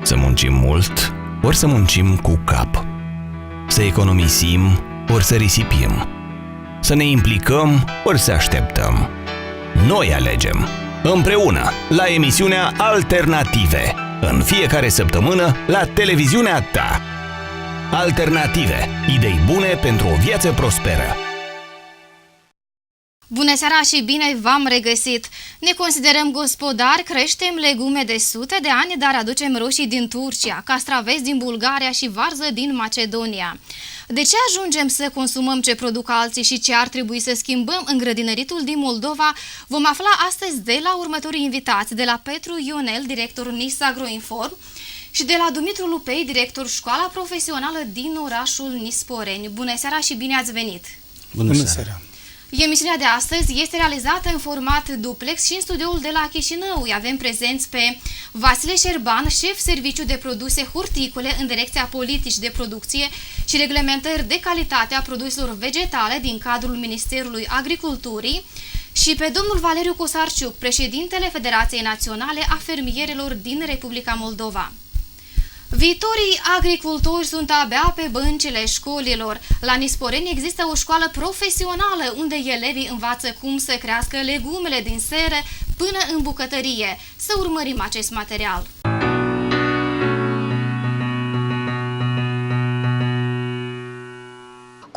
Să muncim mult, ori să muncim cu cap. Să economisim, ori să risipim. Să ne implicăm, ori să așteptăm. Noi alegem, împreună, la emisiunea Alternative, în fiecare săptămână, la televiziunea ta. Alternative, idei bune pentru o viață prosperă. Bună seara și bine v-am regăsit! Ne considerăm gospodari, creștem legume de sute de ani, dar aducem roșii din Turcia, castraveți din Bulgaria și varză din Macedonia. De ce ajungem să consumăm ce produc alții și ce ar trebui să schimbăm în grădinăritul din Moldova? Vom afla astăzi de la următorii invitați, de la Petru Ionel, director NIS Agroinform, și de la Dumitru Lupei, director Școala Profesională din orașul Nisporeni. Bună seara și bine ați venit! Bună seara! Emisiunea de astăzi este realizată în format duplex și în studioul de la Chișinău. Avem prezenți pe Vasile Șerban, șef serviciu de produse horticole în Direcția Politici de Producție și Reglementări de Calitate a Produselor Vegetale din cadrul Ministerului Agriculturii, și pe domnul Valeriu Cosarciuc, președintele Federației Naționale a Fermierilor din Republica Moldova. Viitorii agricultori sunt abia pe băncile școlilor. La Nisporeni există o școală profesională unde elevii învață cum să crească legumele din seră până în bucătărie. Să urmărim acest material.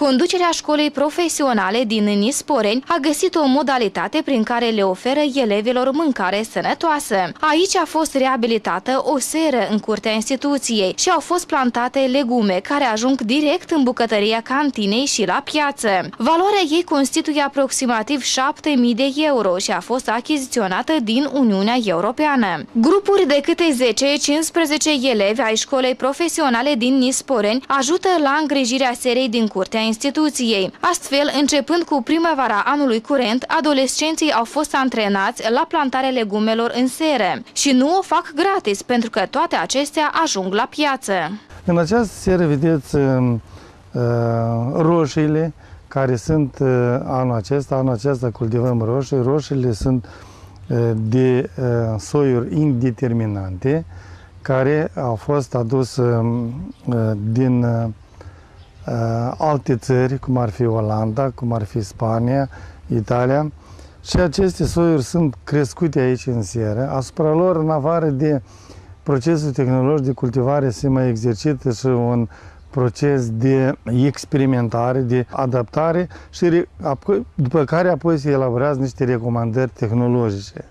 Conducerea școlii profesionale din Nisporeni a găsit o modalitate prin care le oferă elevilor mâncare sănătoasă. Aici a fost reabilitată o seră în curtea instituției și au fost plantate legume care ajung direct în bucătăria cantinei și la piață. Valoarea ei constituie aproximativ 7.000 de euro și a fost achiziționată din Uniunea Europeană. Grupuri de câte 10-15 elevi ai școlii profesionale din Nisporeni ajută la îngrijirea serei din curtea instituției. Astfel, începând cu primăvara anului curent, adolescenții au fost antrenați la plantarea legumelor în seră și nu o fac gratis, pentru că toate acestea ajung la piață. În această seră vedeți roșiile care sunt anul acesta cultivăm roșii. Roșiile sunt de soiuri indeterminante care au fost aduse din alte țări, cum ar fi Olanda, cum ar fi Spania, Italia, și aceste soiuri sunt crescute aici în seră. Asupra lor, în afară de procesul tehnologic de cultivare, se mai exercită și un proces de experimentare, de adaptare și după care apoi se elaborează niște recomandări tehnologice.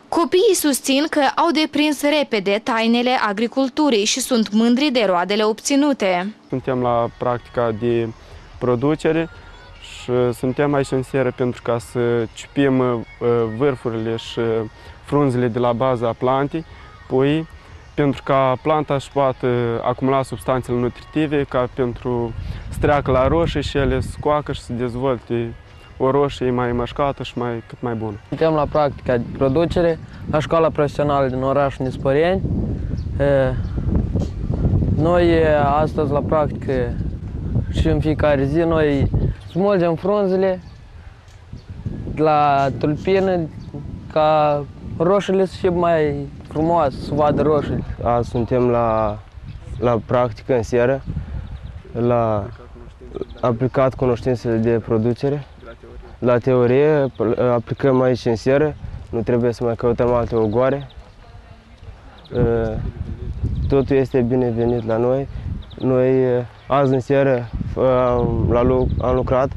Copiii susțin că au deprins repede tainele agriculturii și sunt mândri de roadele obținute. Suntem la practica de producere și suntem aici în seră pentru ca să ciupim vârfurile și frunzele de la baza plantei, apoi pentru ca planta își poată acumula substanțele nutritive, ca pentru să treacă la roșii și ele să scoacă și să dezvolte o roșie mai mășcată și cât mai bună. Suntem la practica de producere la Școala Profesională din orașul Nisporeni. Noi astăzi la practică și în fiecare zi noi smulgem frunzele la tulpină ca roșiile să fie mai frumoase, să vadă roșiile. Azi suntem la practică în seră, la aplicat cunoștințele de producere. La teorie aplicăm aici în seră, nu trebuie să mai căutăm alte ogoare. Totul este binevenit la noi. Noi azi în seră am lucrat,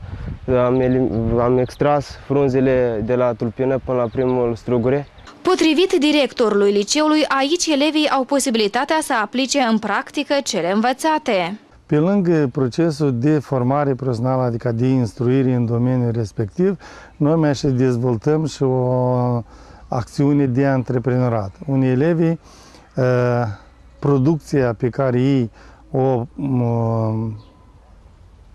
am extras frunzele de la tulpină până la primul strugure. Potrivit directorului liceului, aici elevii au posibilitatea să aplice în practică cele învățate. Pe lângă procesul de formare profesională, adică de instruire în domeniul respectiv, noi mai și dezvoltăm și o acțiune de antreprenorat. Unii elevi, producția pe care ei o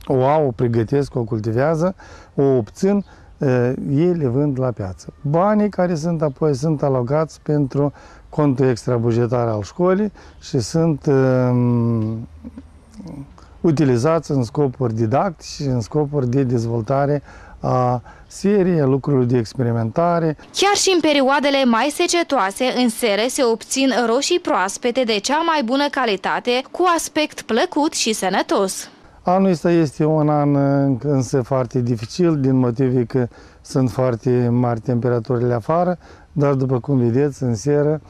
au, o pregătesc, o cultivează, o obțin, ei le vând la piață. Banii care sunt apoi sunt alocați pentru contul extrabugetar al școlii și sunt utilizați în scopuri didactice și în scopuri de dezvoltare a serii, a lucrurilor de experimentare. Chiar și în perioadele mai secetoase, în sere se obțin roșii proaspete de cea mai bună calitate, cu aspect plăcut și sănătos. Anul ăsta este un an însă foarte dificil, din motive că sunt foarte mari temperaturile afară, dar după cum vedeți, în seră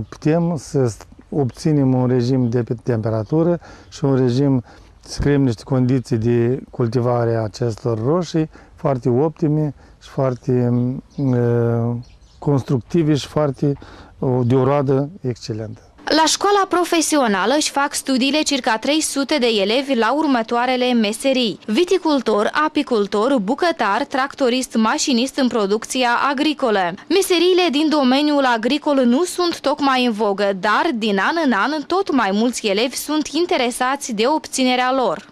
putem să obținem un regim de temperatură și un regim, să creăm niște condiții de cultivare a acestor roșii foarte optime și foarte constructive și de o roadă excelentă. La școala profesională își fac studiile circa 300 de elevi la următoarele meserii: viticultor, apicultor, bucătar, tractorist, mașinist în producția agricolă. Meseriile din domeniul agricol nu sunt tocmai în vogă, dar din an în an tot mai mulți elevi sunt interesați de obținerea lor.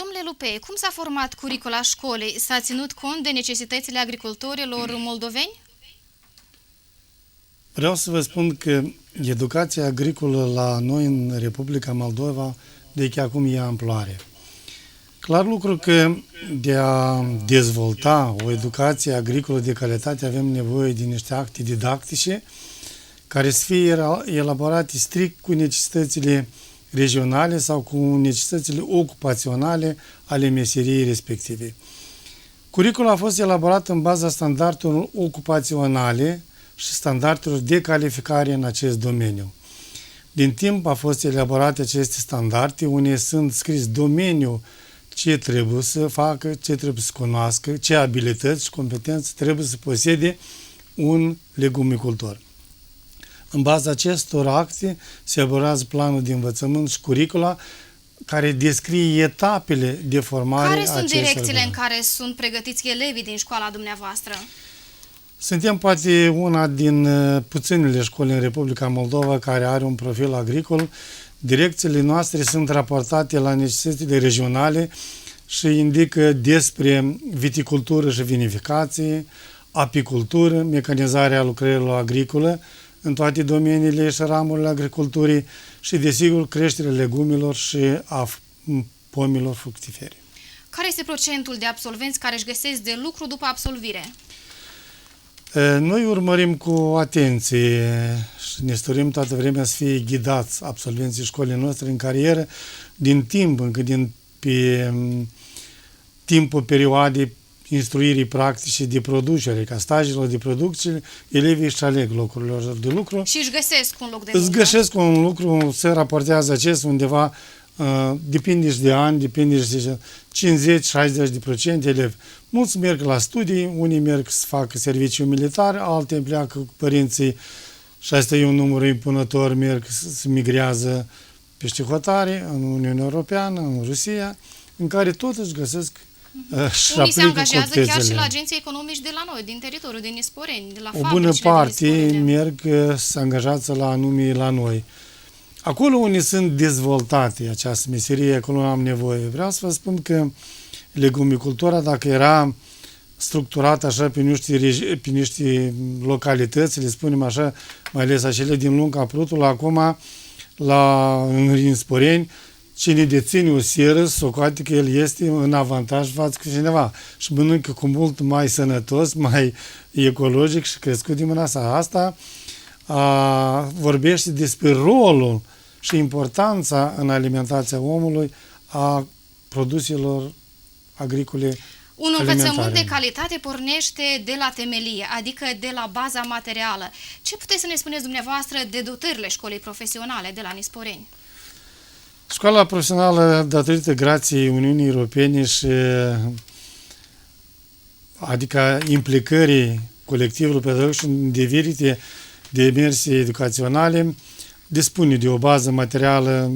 Domnule Lupe, cum s-a format curicula școlii? S-a ținut cont de necesitățile agricultorilor moldoveni? Vreau să vă spun că educația agricolă la noi în Republica Moldova de că acum ia amploare. Clar lucru că de a dezvolta o educație agricolă de calitate avem nevoie de niște acte didactice care să fie elaborate strict cu necesitățile regionale sau cu necesitățile ocupaționale ale meseriei respective. Curiculul a fost elaborat în baza standardelor ocupaționale și standardelor de calificare în acest domeniu. Din timp a fost elaborate aceste standarde, unde sunt scris domeniul ce trebuie să facă, ce trebuie să cunoască, ce abilități și competențe trebuie să posede un legumicultor. În baza acestor acte se elaborează planul de învățământ și curicula care descrie etapele de formare. Care sunt direcțiile în care sunt pregătiți elevii din școala dumneavoastră? Suntem poate una din puținele școli în Republica Moldova care are un profil agricol. Direcțiile noastre sunt raportate la necesitățile regionale și indică despre viticultură și vinificație, apicultură, mecanizarea lucrărilor agricole în toate domeniile și ramurile agriculturii și, desigur, creșterea legumilor și a pomilor fructifere. Care este procentul de absolvenți care își găsesc de lucru după absolvire? Noi urmărim cu atenție și ne stărim toată vremea să fie ghidați absolvenții școlii noastre în carieră din timp, încă pe timpul perioadei instruirii practice de producere, ca stagiilor de producție, elevii își aleg locurile lor de lucru. Și își găsesc un loc de muncă. Îți găsesc un lucru, se raportează acest undeva, depinde și de ani, depinde și de 50-60% elevi. Mulți merg la studii, unii merg să facă serviciu militar, alții pleacă cu părinții și asta e un număr impunător, merg să migrează peste hotare în Uniunea Europeană, în Rusia, în care tot își găsesc unii se angajează chiar și la agenții economici de la noi, din teritoriul, din Nisporeni, de la fabricile. O bună parte merg să angajează la anume la noi. Acolo unde sunt dezvoltate această meserie, acolo am nevoie. Vreau să vă spun că legumicultura, dacă era structurată așa pe niște localități, le spunem așa, mai ales acele din Lunga Prutului, acum în Nisporeni, cine deține o seră, socoate că el este în avantaj față cu cineva și mănâncă cu mult mai sănătos, mai ecologic și crescut din mâna sa. Asta vorbește despre rolul și importanța în alimentația omului a produselor agricole. Un învățământ de calitate pornește de la temelie, adică de la baza materială. Ce puteți să ne spuneți dumneavoastră de dotările școlii profesionale de la Nisporeni? Școala profesională, datorită grației Uniunii Europene și adică implicării colectivului pedagogic în diferite demersii educaționale, dispune de o bază materială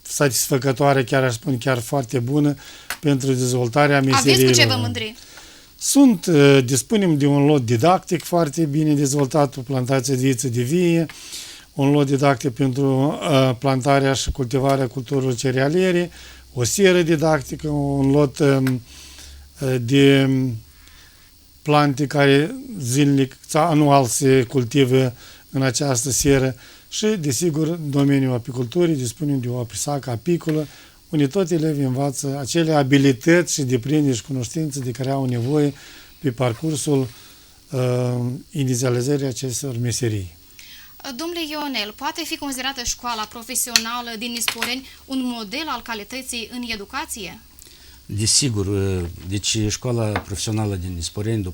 satisfăcătoare, chiar aș spune chiar foarte bună, pentru dezvoltarea meseriilor. Aveți cu ce vă mândri? Dispunem de un lot didactic foarte bine dezvoltat, o plantație de viță de vie, un lot didactic pentru plantarea și cultivarea culturilor cerealiere, o seră didactică, un lot de plante care zilnic, anual se cultivă în această seră și, desigur, în domeniul apiculturii dispunem de o aprisacă apicolă, unde toți elevii învață acele abilități și deprinderi și cunoștințe de care au nevoie pe parcursul inițializării acestor meserii. Domnule Ionel, poate fi considerată școala profesională din Nisporeni un model al calității în educație? Desigur, deci școala profesională din Nisporeni,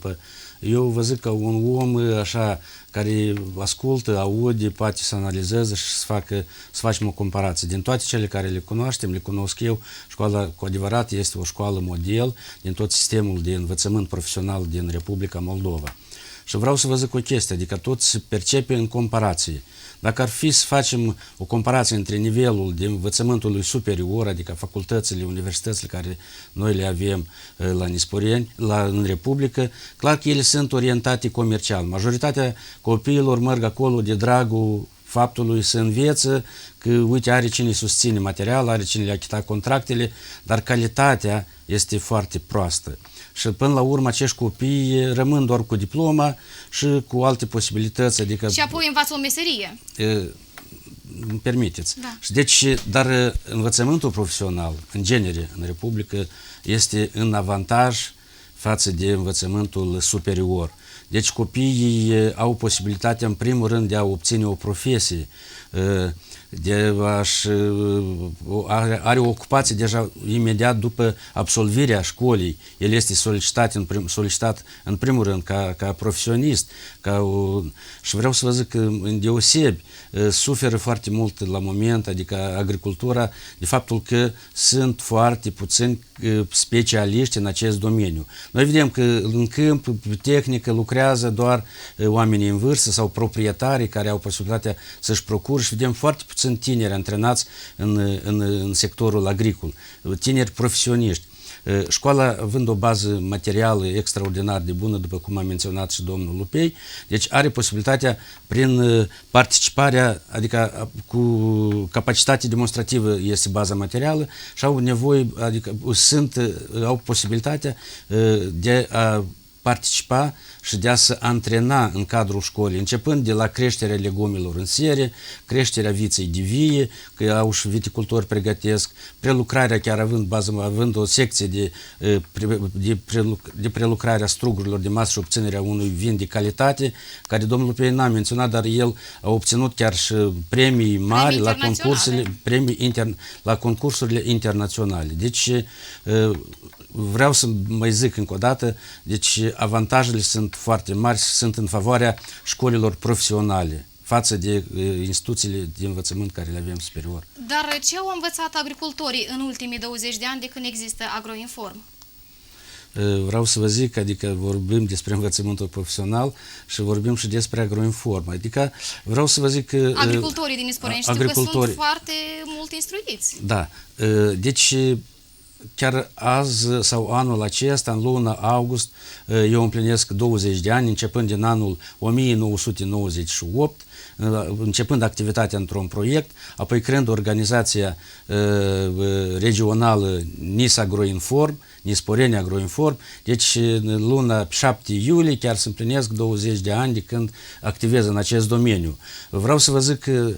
eu vă zic că un om așa care ascultă, aude, poate să analizeze și să facem o comparație. Din toate cele care le cunoaștem, le cunosc eu, școala cu adevărat este o școală model din tot sistemul de învățământ profesional din Republica Moldova. Și vreau să vă zic o chestie, adică tot se percepe în comparație. Dacă ar fi să facem o comparație între nivelul de învățământului superior, adică facultățile, universitățile care noi le avem la Nisporeni, în Republică, clar că ele sunt orientate comercial. Majoritatea copiilor merg acolo de dragul faptului să învețe că, uite, are cine susține material, are cine le achita contractele, dar calitatea este foarte proastă. Și până la urmă acești copii rămân doar cu diploma și cu alte posibilități. Adică, și apoi învață o meserie. Îmi permiteți. Da. Și deci, dar învățământul profesional, în genere, în Republică, este în avantaj față de învățământul superior. Deci copiii au posibilitatea, în primul rând, de a obține o profesie, are o ocupație deja imediat după absolvirea școlii. El este solicitat în primul rând ca profesionist. Și vreau să vă zic că îndeosebi suferă foarte mult la moment, adică agricultura, de faptul că sunt foarte puțini specialiști în acest domeniu. Noi vedem că în câmp, tehnică, lucrează doar oamenii în vârstă sau proprietarii care au posibilitatea să-și procure și vedem foarte puțini tineri antrenați în sectorul agricol, tineri profesioniști. Școala, având o bază materială extraordinar de bună, după cum a menționat și domnul Lupei, deci are posibilitatea, prin participarea, adică cu capacitate demonstrativă este baza materială și au nevoie, adică au posibilitatea de a participa și de a se antrena în cadrul școlii, începând de la creșterea legumilor în serie, creșterea viței de vie, că au și viticultori pregătesc, prelucrarea, chiar având o secție de prelucrarea strugurilor de masă și obținerea unui vin de calitate, care domnul Lupei n-a menționat, dar el a obținut chiar și premii mari la concursurile internaționale. Deci, vreau să mai zic încă o dată, deci avantajele sunt foarte mari, sunt în favoarea școlilor profesionale față de instituțiile de învățământ care le avem superior. Dar ce au învățat agricultorii în ultimii 20 de ani de când există Agroinform? Vreau să vă zic, adică vorbim despre învățământul profesional și vorbim și despre Agroinform. Adică vreau să vă zic că agricultorii din Nisporeni știu că sunt foarte mult instruiți. Da. Deci chiar azi sau anul acesta, în luna august, eu împlinesc 20 de ani, începând din anul 1998, începând activitatea într-un proiect, apoi creând organizația regională NIS Agroinform, Nisporeni Agroinform, deci în luna 7 iulie chiar se împlinesc 20 de ani de când activez în acest domeniu. Vreau să vă zic că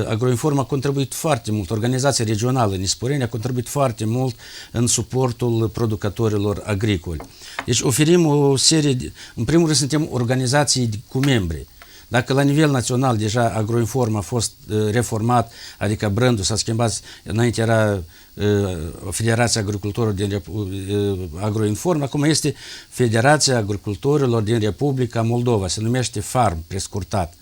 Agroinform a contribuit foarte mult, organizația regională Nisporeni a contribuit foarte mult în suportul producătorilor agricoli. Deci oferim o serie, în primul rând suntem organizații cu membri. Dacă la nivel național deja Agroinform a fost reformat, adică brandul s-a schimbat, înainte era Federația Agricultorilor din Agroinform, acum este Federația Agricultorilor din Republica Moldova, se numește FARM, prescurtat.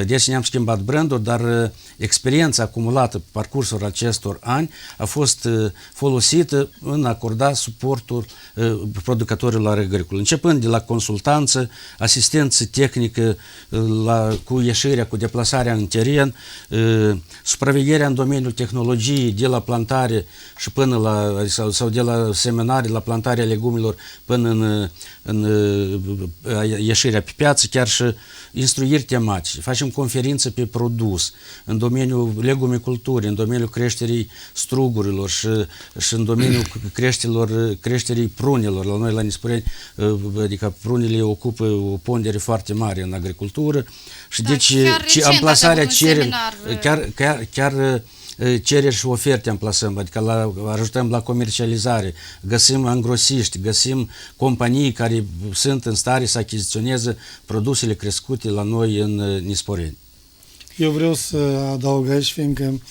Deci ne-am schimbat brandul, dar experiența acumulată pe parcursul acestor ani a fost folosită în a acorda suportul producătorilor agricoli, începând de la consultanță, asistență tehnică cu ieșirea, cu deplasarea în teren, supravegherea în domeniul tehnologiei de la plantare și până la, sau de la seminare la plantarea legumilor până în ieșirea pe piață, chiar și instruiri tematice. Facem facem conferințe pe produs, în domeniul legumiculturii, în domeniul creșterii strugurilor și în domeniul creșterii prunilor. La noi, la Nisporeni, adică prunile ocupă o pondere foarte mare în agricultură și deci amplasarea cererii, chiar cereri și oferte amplasăm, adică ajutăm la comercializare, găsim îngrosiști, găsim companii care sunt în stare să achiziționeze produsele crescute la noi în Nisporeni. Eu vreau să adaug aici, fiindcă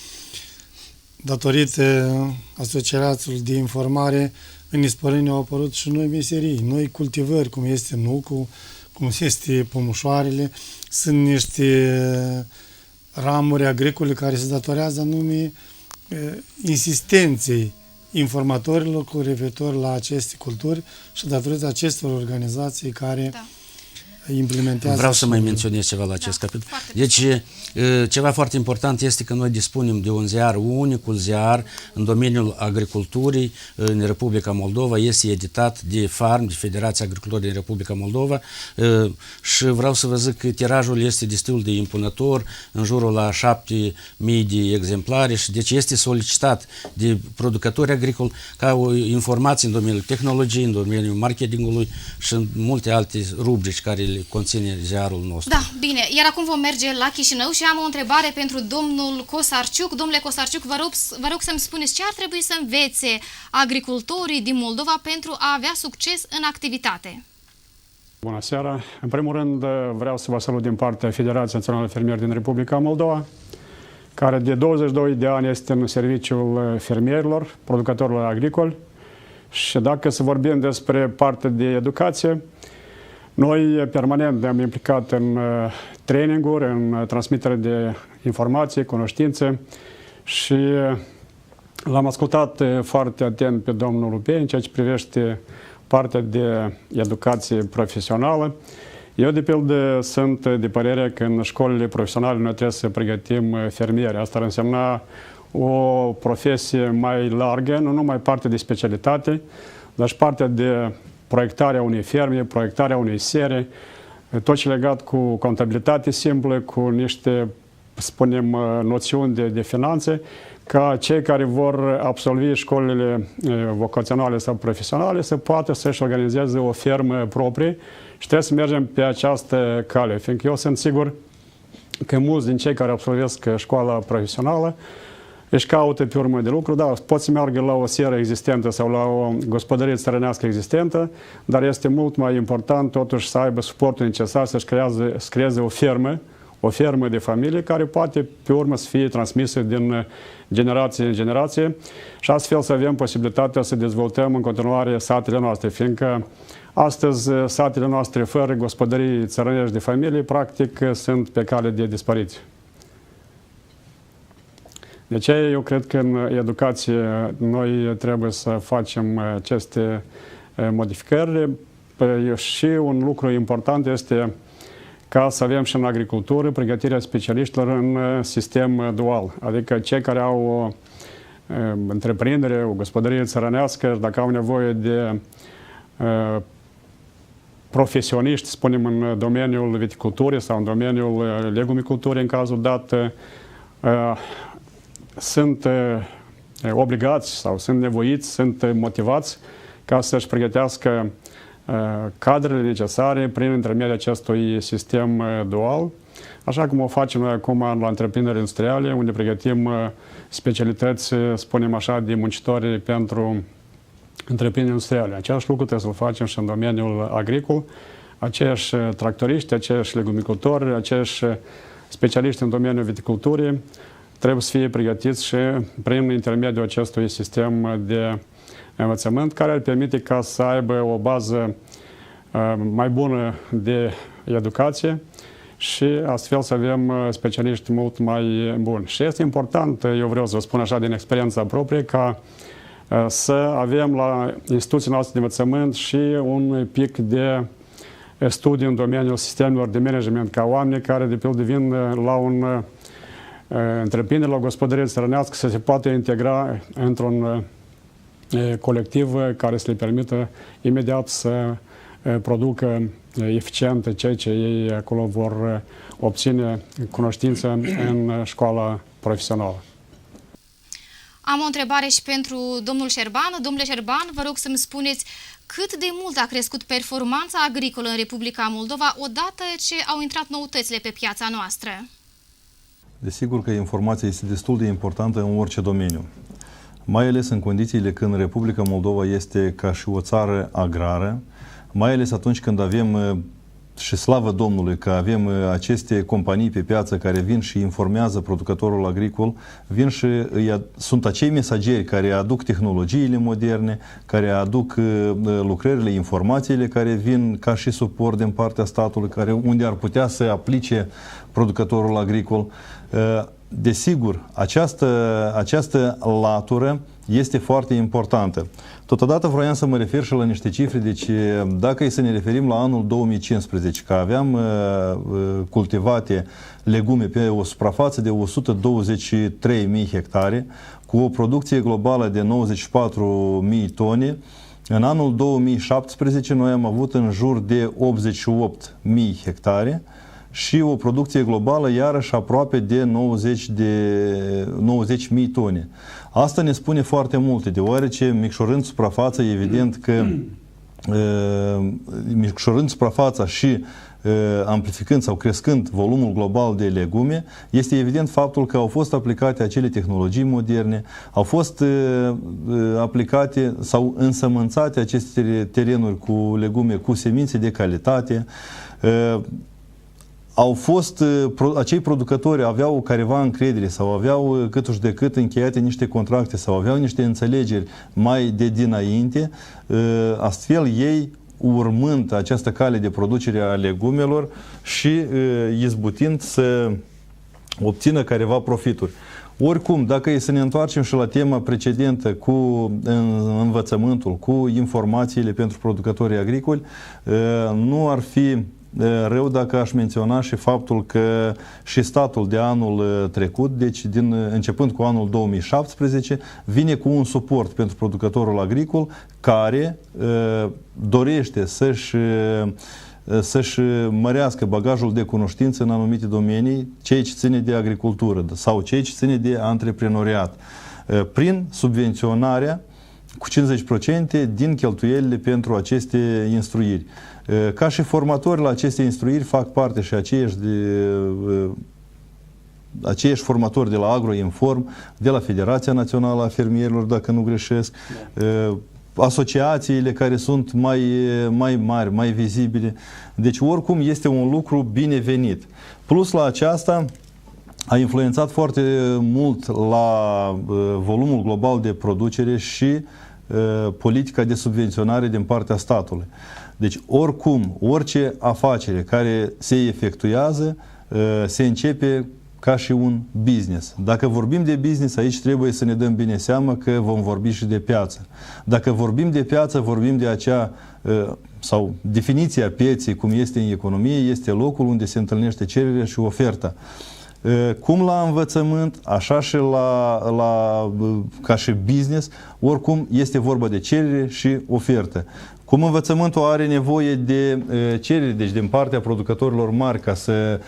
datorită asociațiilor de informare în Nisporeni au apărut și noi meserii, noi cultivări, cum este nucul, cum este pomușoarele, sunt niște ramuri agricole care se datorează anume insistenței informatorilor cu referitor la aceste culturi și datorită acestor organizații care implementează. Vreau să mai menționez ceva la acest capitol. Deci, ceva foarte important este că noi dispunem de un ziar, unicul ziar în domeniul agriculturii în Republica Moldova, este editat de FARM, de Federația Agricultorilor din Republica Moldova, și vreau să vă zic că tirajul este destul de impunător, în jurul la 7.000 de exemplare și deci este solicitat de producători agricoli ca o informație în domeniul tehnologiei, în domeniul marketingului și în multe alte rubrici care le conține ziarul nostru. Da, bine. Iar acum vom merge la Chișinău și am o întrebare pentru domnul Cosarciuc. Domnule Cosarciuc, vă rog să-mi spuneți ce ar trebui să învețe agricultorii din Moldova pentru a avea succes în activitate? Bună seara! În primul rând vreau să vă salut din partea Federației Națională Fermieri din Republica Moldova, care de 22 de ani este în serviciul fermierilor, producătorilor agricoli. Și dacă să vorbim despre partea de educație, noi permanent ne-am implicat în traininguri, în transmitere de informații, cunoștințe și l-am ascultat foarte atent pe domnul Lupei în ceea ce privește partea de educație profesională. Eu, de pildă, sunt de părere că în școlile profesionale noi trebuie să pregătim fermieri. Asta ar însemna o profesie mai largă, nu numai partea de specialitate, dar și partea de proiectarea unei ferme, proiectarea unei serii, tot ce legat cu contabilitate simplă, cu niște, spunem, noțiuni de finanțe, ca cei care vor absolvi școlile vocaționale sau profesionale să poată să-și organizeze o fermă proprie și trebuie să mergem pe această cale, fiindcă eu sunt sigur că mulți din cei care absolvesc școala profesională își caută pe urmă de lucru, da, pot să meargă la o seră existentă sau la o gospodărie țărănească existentă, dar este mult mai important totuși să aibă suportul necesar să-și creeze o fermă de familie care poate pe urmă să fie transmisă din generație în generație și astfel să avem posibilitatea să dezvoltăm în continuare satele noastre, fiindcă astăzi satele noastre fără gospodării țărănești de familie practic sunt pe cale de dispariție. De aceea eu cred că în educație noi trebuie să facem aceste modificări și un lucru important este ca să avem și în agricultură pregătirea specialiștilor în sistem dual. Adică cei care au o întreprindere, o gospodărie țărănească, dacă au nevoie de profesioniști, spunem, în domeniul viticulturii sau în domeniul legumiculturii în cazul dat, sunt obligați sau sunt nevoiți, sunt motivați ca să-și pregătească cadrele necesare prin intermediul acestui sistem dual, așa cum o facem noi acum la întreprinderi industriale, unde pregătim specialități, spunem așa, de muncitori pentru întreprinderi industriale. Același lucru trebuie să-l facem și în domeniul agricol, aceiași tractoriști, aceiași legumicultori, aceiași specialiști în domeniul viticulturii trebuie să fie pregătiți și prin intermediul acestui sistem de învățământ care ar permite ca să aibă o bază mai bună de educație și astfel să avem specialiști mult mai buni. Și este important, eu vreau să vă spun așa din experiența proprie, ca să avem la instituțiile noastre de învățământ și un pic de studii în domeniul sistemelor de management, ca oameni care de pildă vin la un întreprindere, la o gospodărie țărănească să se poată integra într-un colectiv care să le permită imediat să producă eficient ceea ce ei acolo vor obține cunoștință în școala profesională. Am o întrebare și pentru domnul Șerban. Domnule Șerban, vă rog să-mi spuneți cât de mult a crescut performanța agricolă în Republica Moldova odată ce au intrat noutățile pe piața noastră? Desigur că informația este destul de importantă în orice domeniu, mai ales în condițiile când Republica Moldova este ca și o țară agrară, mai ales atunci când avem, și slavă Domnului că avem aceste companii pe piață care vin și informează producătorul agricol, vin și sunt acei mesageri care aduc tehnologiile moderne, care aduc lucrările, informațiile care vin ca și suport din partea statului, unde ar putea să aplice producătorul agricol. Desigur, această latură este foarte importantă. Totodată vroiam să mă refer și la niște cifre, deci dacă e să ne referim la anul 2015, că aveam cultivate legume pe o suprafață de 123.000 hectare, cu o producție globală de 94.000 tone, în anul 2017 noi am avut în jur de 88.000 hectare, și o producție globală iarăși aproape de 90.000 tone. Asta ne spune foarte multe, deoarece micșorând suprafața, evident că micșorând suprafața și amplificând sau crescând volumul global de legume, este evident faptul că au fost aplicate acele tehnologii moderne, au fost aplicate sau însămânțate aceste terenuri cu legume, cu semințe de calitate. Au fost, acei producători aveau careva încredere sau aveau câtuși de cât încheiate niște contracte sau aveau niște înțelegeri mai de dinainte, astfel ei, urmând această cale de producere a legumelor și izbutind să obțină careva profituri. Oricum, dacă e să ne întoarcem și la tema precedentă cu învățământul, cu informațiile pentru producătorii agricoli, nu ar fi rău dacă aș menționa și faptul că și statul de anul trecut, deci începând cu anul 2017, vine cu un suport pentru producătorul agricol care dorește să-și mărească bagajul de cunoștință în anumite domenii, ceea ce ține de agricultură sau ceea ce ține de antreprenoriat, prin subvenționarea cu 50% din cheltuielile pentru aceste instruiri. Ca și formatori la aceste instruiri fac parte și aceiași formatori de la Agroinform, de la Federația Națională a Fermierilor, dacă nu greșesc, asociațiile care sunt mai mari, mai vizibile. Deci oricum este un lucru binevenit. Plus la aceasta a influențat foarte mult la volumul global de producere și politica de subvenționare din partea statului. Deci oricum, orice afacere care se efectuează, se începe ca și un business. Dacă vorbim de business, aici trebuie să ne dăm bine seama că vom vorbi și de piață. Dacă vorbim de piață, vorbim de acea, sau definiția pieței, cum este în economie, este locul unde se întâlnește cererea și oferta. Cum la învățământ, așa și ca și business, oricum este vorba de cerere și ofertă. Cum învățământul are nevoie de cerere, deci din partea producătorilor mari ca să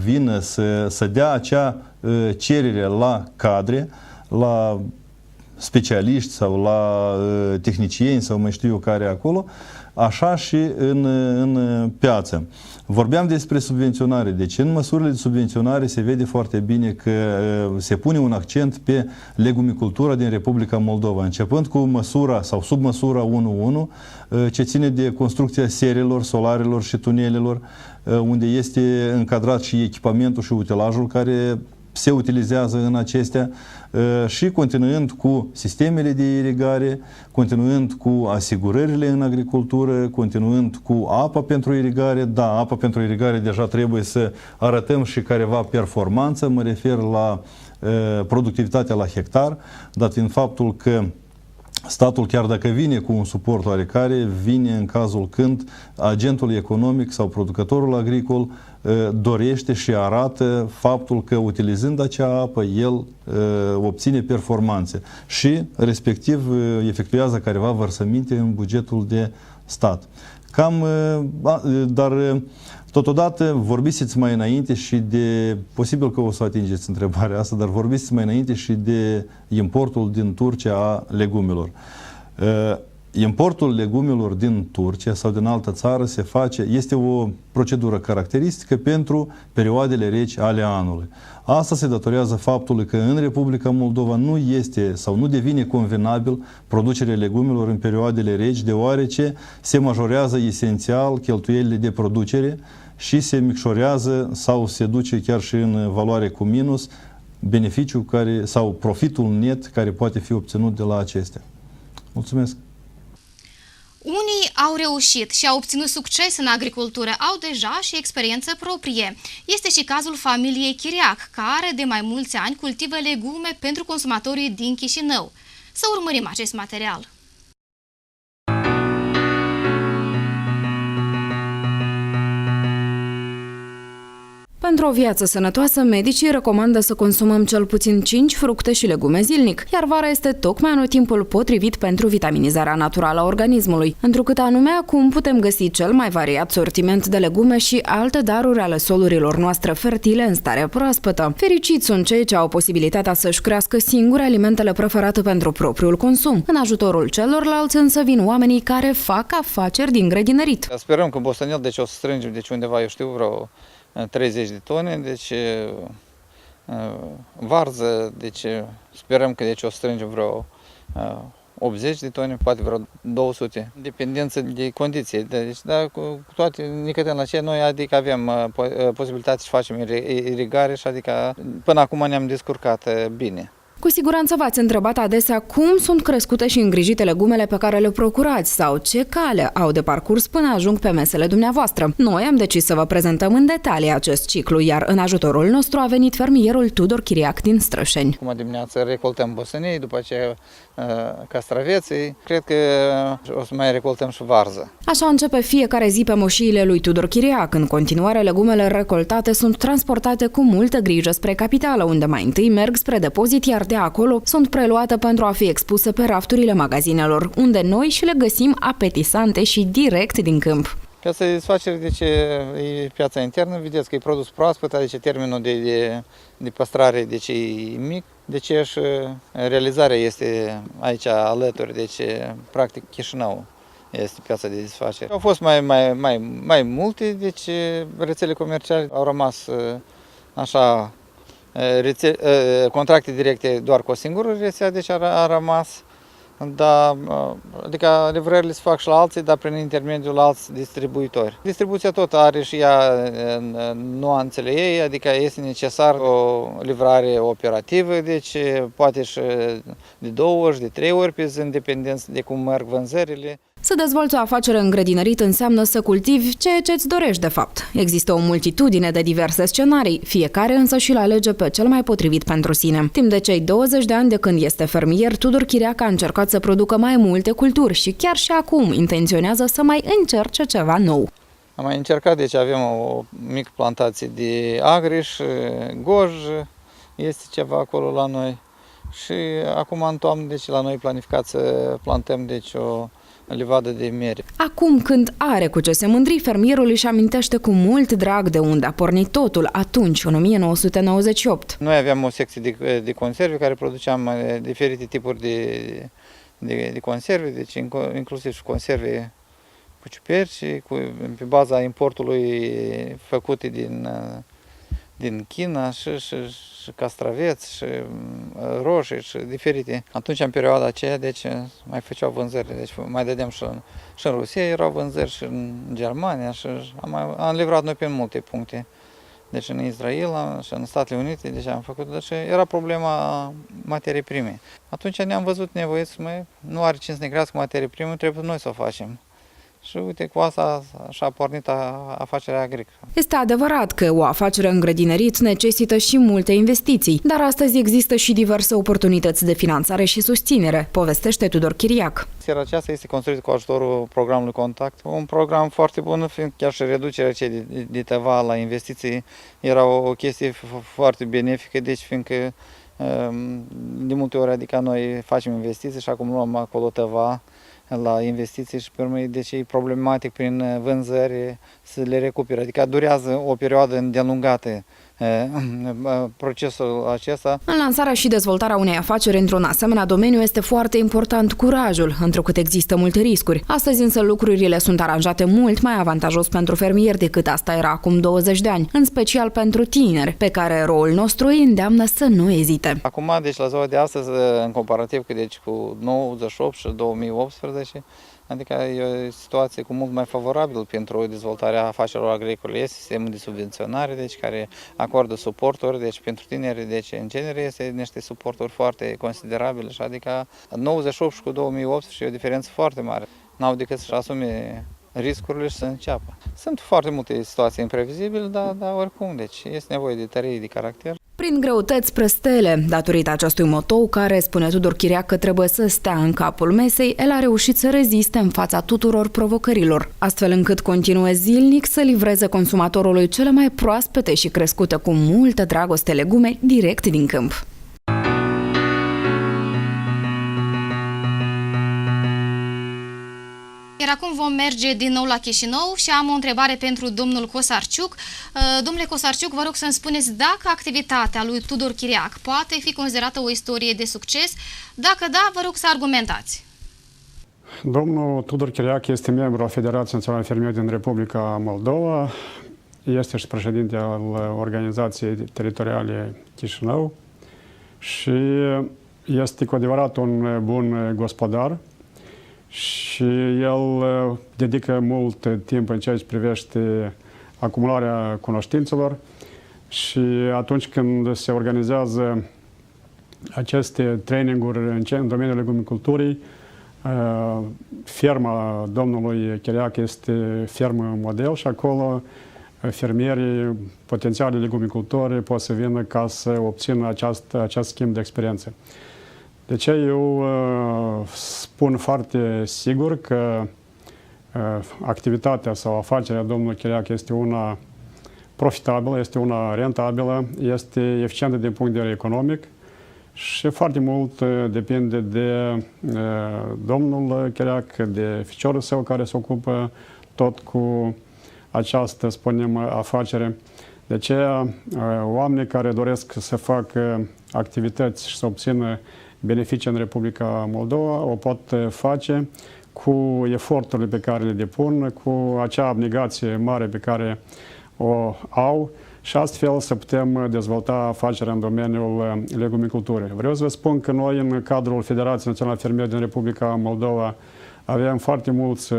vină să dea acea cerere la cadre, la specialiști sau la tehnicieni sau mai știu eu care acolo, așa și în piață. Vorbeam despre subvenționare. Deci în măsurile de subvenționare se vede foarte bine că se pune un accent pe legumicultura din Republica Moldova, începând cu măsura sau sub măsura 1.1, ce ține de construcția serelor, solarelor și tunelelor, unde este încadrat și echipamentul și utilajul care se utilizează în acestea, și continuând cu sistemele de irigare, continuând cu asigurările în agricultură, continuând cu apa pentru irigare. Da, apa pentru irigare deja trebuie să arătăm și careva performanță, mă refer la productivitatea la hectar, dat fiind faptul că statul, chiar dacă vine cu un suport oarecare, vine în cazul când agentul economic sau producătorul agricol dorește și arată faptul că utilizând acea apă, el obține performanțe și respectiv efectuează careva vărsăminte în bugetul de stat. Dar totodată vorbiți mai înainte și de, posibil că o să atingeți întrebarea asta, dar vorbiți mai înainte și de importul din Turcia a legumelor. Importul legumelor din Turcia sau din altă țară este o procedură caracteristică pentru perioadele reci ale anului. Asta se datorează faptului că în Republica Moldova nu este sau nu devine convenabil producerea legumelor în perioadele reci, deoarece se majorează esențial cheltuielile de producere și se micșorează sau se duce chiar și în valoare cu minus beneficiul sau profitul net care poate fi obținut de la acestea. Mulțumesc! Unii au reușit și au obținut succes în agricultură, au deja și experiență proprie. Este și cazul familiei Chiriac, care de mai mulți ani cultivă legume pentru consumatorii din Chișinău. Să urmărim acest material. Pentru o viață sănătoasă, medicii recomandă să consumăm cel puțin 5 fructe și legume zilnic, iar vara este tocmai anotimpul potrivit pentru vitaminizarea naturală a organismului, întrucât anume acum putem găsi cel mai variat sortiment de legume și alte daruri ale solurilor noastre fertile în stare proaspătă. Fericiți sunt cei ce au posibilitatea să-și crească singuri alimentele preferate pentru propriul consum. În ajutorul celorlalți însă vin oamenii care fac afaceri din grădinărit. Sperăm că Bostanel, deci o să strângem undeva, eu știu, vreo 30 de tone, deci varză, deci sperăm că o să strângem vreo 80 de tone, poate vreo 200, dependență de condiții. Deci, cu toate, nicătăm la ce noi, adică avem posibilitatea să facem irigare și adică până acum ne-am descurcat bine. Cu siguranță v-ați întrebat adesea cum sunt crescute și îngrijite legumele pe care le procurați sau ce cale au de parcurs până ajung pe mesele dumneavoastră. Noi am decis să vă prezentăm în detalii acest ciclu, iar în ajutorul nostru a venit fermierul Tudor Chiriac din Strășeni. Acum dimineața recoltăm bosănei, după aceea castraveții. Cred că o să mai recoltăm și varză. Așa începe fiecare zi pe moșiile lui Tudor Chiriac. În continuare, legumele recoltate sunt transportate cu multă grijă spre capitală, unde mai întâi merg spre depozit, iar de acolo sunt preluate pentru a fi expuse pe rafturile magazinelor, unde noi și le găsim apetisante și direct din câmp. Piața de desfacere, deci e piața internă, vedeți că e produs proaspăt, deci termenul de păstrare deci, e mic, deci și realizarea este aici alături, deci practic Chișinău este piața de desfacere. Au fost mai multe, deci rețele comerciale au rămas așa, contracte directe doar cu o singură rețea, deci a rămas, dar, adică livrările se fac și la alții, dar prin intermediul alți distribuitori. Distribuția tot are și ea nuanțele ei, adică este necesar o livrare operativă, deci poate și de 2 ori, de 3 ori pe zi, în dependență de cum merg vânzările. Să dezvolți o afacere în grădinărit înseamnă să cultivi ceea ce îți dorești de fapt. Există o multitudine de diverse scenarii, fiecare însă și-l alege pe cel mai potrivit pentru sine. Timp de cei 20 de ani de când este fermier, Tudor Chiriac a încercat să producă mai multe culturi și chiar și acum intenționează să mai încerce ceva nou. Am mai încercat, deci avem o mică plantație de agriș, goj, este ceva acolo la noi. Și acum în toamnă, deci la noi planificat să plantăm deci o livadă de miere. Acum, când are cu ce se mândri, fermierul își amintește cu mult drag de unde a pornit totul atunci, în 1998. Noi aveam o secție de conserve care produceam diferite tipuri de conserve, deci inclusiv și conserve cu ciuperci, pe baza importului făcute din China și castraveți și roșii și diferite. Atunci, în perioada aceea, deci mai făceau vânzări, deci mai dădeam și în Rusia erau vânzări și în Germania și am livrat noi pe multe puncte. Deci în Israel și în Statele Unite, deci am făcut, deci era problema materiei prime. Atunci ne-am văzut nevoiți, nu are cine să ne crească materie primă, trebuie noi să o facem. Și uite, cu asta și-a pornit afacerea agricolă. Este adevărat că o afacere în grădinărit necesită și multe investiții, dar astăzi există și diverse oportunități de finanțare și susținere, povestește Tudor Chiriac. Seara aceasta este construită cu ajutorul programului Contact. Un program foarte bun, fiind chiar și reducerea de TVA la investiții era o chestie foarte benefică, deci fiindcă de multe ori, adică noi facem investiții și acum luăm acolo TVA la investiții și pe urmă deci e problematic prin vânzări să le recupere. Adică durează o perioadă îndelungată procesul acesta. În lansarea și dezvoltarea unei afaceri într-un asemenea domeniu este foarte important curajul, întrucât există multe riscuri. Astăzi însă lucrurile sunt aranjate mult mai avantajos pentru fermieri decât asta era acum 20 de ani, în special pentru tineri, pe care eroul nostru îi îndeamnă să nu ezite. Acum, deci la ziua de astăzi, în comparativ cu 98 și 2018, adică e o situație cu mult mai favorabilă pentru dezvoltarea afacerilor agricole. Este sistemul de subvenționare, deci care acordă suporturi, deci pentru tineri, deci în genere este niște suporturi foarte considerabile, și adică 98 și cu 2018 e o diferență foarte mare. N-au decât să-și asume riscurile și să înceapă. Sunt foarte multe situații imprevizibile, dar oricum, deci este nevoie de tărie de caracter. Prin greutăți spre stele, datorită acestui motou care, spune Tudor Chiriac, că trebuie să stea în capul mesei, el a reușit să reziste în fața tuturor provocărilor, astfel încât continuă zilnic să livreze consumatorului cele mai proaspete și crescute cu multă dragoste legume direct din câmp. Iar acum vom merge din nou la Chișinău și am o întrebare pentru domnul Cosarciuc. Domnule Cosarciuc, vă rog să-mi spuneți dacă activitatea lui Tudor Chiriac poate fi considerată o istorie de succes. Dacă da, vă rog să argumentați. Domnul Tudor Chiriac este membru al Federației Naționale Fermieri din Republica Moldova, este și președinte al Organizației Teritoriale Chișinău și este cu adevărat un bun gospodar. Și el dedică mult timp în ceea ce privește acumularea cunoștințelor și atunci când se organizează aceste traininguri în domeniul legumiculturii, ferma domnului Chiriac este fermă model și acolo fermierii, potențiali legumicultori pot să vină ca să obțină acest schimb de experiențe. De ce eu spun foarte sigur că activitatea sau afacerea domnului Chiriac este una profitabilă, este una rentabilă, este eficientă din punct de vedere economic și foarte mult depinde de domnul Chiriac, de ficiorul său care se ocupă tot cu această, spunem, afacere. De aceea, oamenii care doresc să facă activități și să obțină beneficii în Republica Moldova o pot face cu eforturile pe care le depun, cu acea abnegație mare pe care o au și astfel să putem dezvolta afacerea în domeniul legumiculturii. Vreau să vă spun că noi, în cadrul Federației Naționale Fermieri din Republica Moldova, avem foarte mulți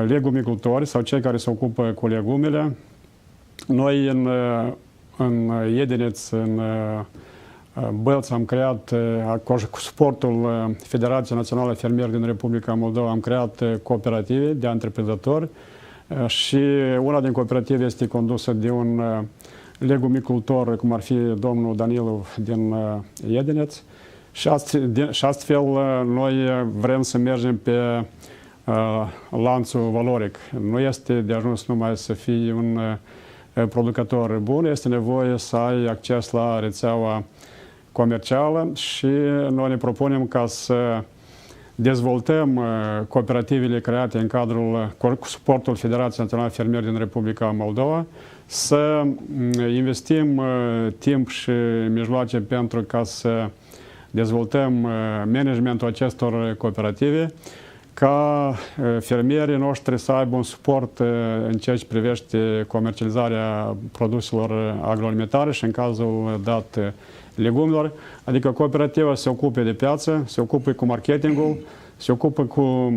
legumicultori sau cei care se ocupă cu legumele. Noi în Iedineț, în Bălț, am creat, cu suportul Federației Naționale Fermieri din Republica Moldova, am creat cooperative de antreprinzători și una din cooperative este condusă de un legumicultor, cum ar fi domnul Danilov din Iedineț, și astfel noi vrem să mergem pe lanțul valoric. Nu este de ajuns numai să fii un producător bun, este nevoie să ai acces la rețeaua comercială și noi ne propunem ca să dezvoltăm cooperativele create în cadrul, cu suportul Federației Naționale Fermieri din Republica Moldova, să investim timp și mijloace pentru ca să dezvoltăm managementul acestor cooperative, ca fermierii noștri să aibă un suport în ceea ce privește comercializarea produselor agroalimentare și în cazul dat legumilor, adică cooperativa se ocupe de piață, se ocupe cu marketingul, se ocupă cu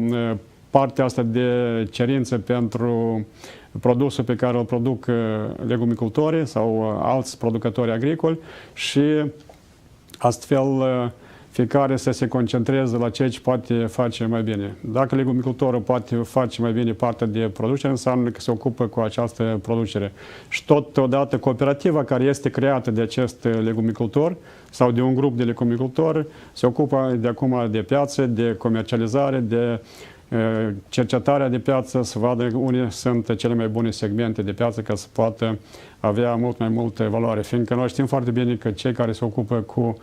partea asta de cerințe pentru produsul pe care îl produc legumicultorii sau alți producători agricoli și astfel fiecare să se concentreze la ceea ce poate face mai bine. Dacă legumicultorul poate face mai bine partea de producere, înseamnă că se ocupă cu această producere. Și totodată cooperativa care este creată de acest legumicultor sau de un grup de legumicultori se ocupă de acum de piață, de comercializare, de cercetarea de piață, să vadă unde sunt cele mai bune segmente de piață ca să poată avea mult mai multă valoare. Fiindcă noi știm foarte bine că cei care se ocupă cu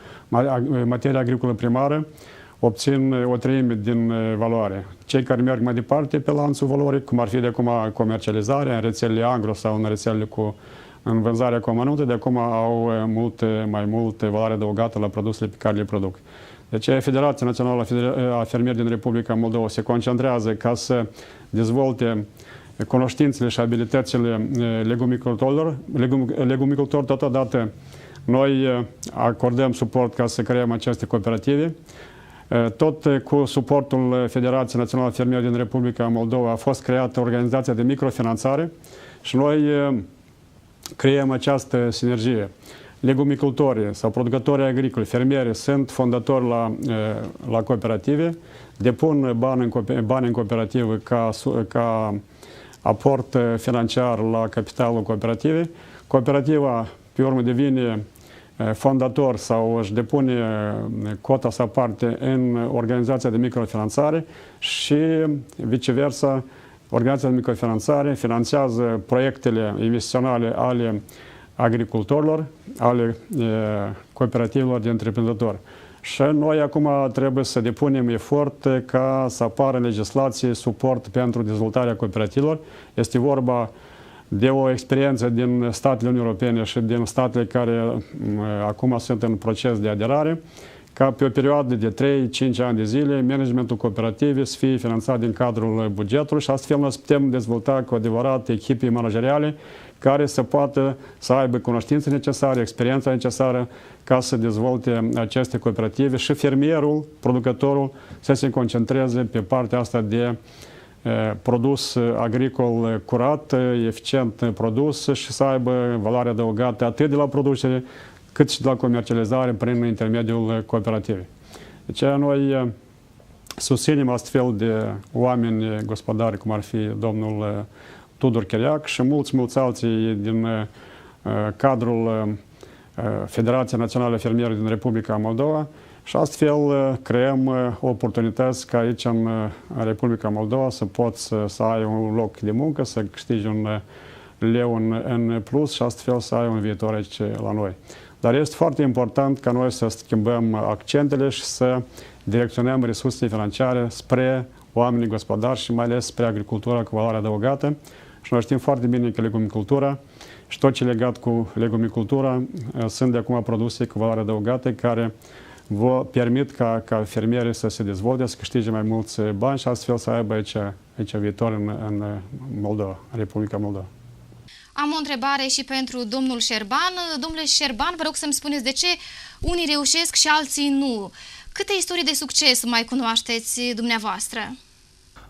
materia agricolă primară obțin o treime din valoare. Cei care merg mai departe pe lanțul valoric, cum ar fi de acum comercializarea în rețelele agro sau în rețelele în vânzarea cu amănunte, de acum au mai multe valoare adăugată la produsele pe care le produc. De aceea Federația Națională a Fermierilor din Republica Moldova se concentrează ca să dezvolte cunoștințele și abilitățile legumicultorilor. Totodată noi acordăm suport ca să creăm aceste cooperative. Tot cu suportul Federației Naționale a Fermierilor din Republica Moldova a fost creată organizația de microfinanțare și noi creăm această sinergie. Legumicultorii sau producătorii agricoli, fermierii sunt fondatori la cooperative, depun bani în cooperativă ca aport financiar la capitalul cooperativei. Cooperativa, pe urmă, devine fondator sau își depune cota sa parte în organizația de microfinanțare și viceversa, organizația de microfinanțare finanțează proiectele investiționale ale agricultorilor, ale cooperativelor de întreprinzători. Și noi acum trebuie să depunem efort ca să apară în legislație suport pentru dezvoltarea cooperativelor. Este vorba de o experiență din statele Uniunii Europene și din statele care acum sunt în proces de aderare, ca pe o perioadă de 3-5 ani de zile, managementul cooperativei să fie finanțat din cadrul bugetului și astfel noi putem dezvolta cu adevărat echipe manageriale care să poată să aibă cunoștințe necesare, experiența necesară ca să dezvolte aceste cooperative și fermierul, producătorul, să se concentreze pe partea asta de produs agricol curat, eficient produs și să aibă valoare adăugată atât de la producere cât și de la comercializare prin intermediul cooperativei. Deci noi susținem astfel de oameni gospodari, cum ar fi domnul Tudor Chiriac și mulți alții din cadrul Federației Naționale a Fermierilor din Republica Moldova și astfel creăm oportunități ca aici în Republica Moldova să poți să ai un loc de muncă, să câștigi un leu în plus și astfel să ai un viitor aici la noi. Dar este foarte important ca noi să schimbăm accentele și să direcționăm resursele financiare spre oamenii gospodari și mai ales spre agricultura cu valoare adăugată. Și noi știm foarte bine că legumicultura și tot ce legat cu legumicultura sunt de acum produse cu valoare adăugată care vă permit ca fermierii să se dezvolte, să câștige mai mulți bani și astfel să aibă aici viitor în Moldova, în Republica Moldova. Am o întrebare și pentru domnul Șerban. Domnule Șerban, vă rog să-mi spuneți de ce unii reușesc și alții nu. Câte istorii de succes mai cunoașteți dumneavoastră?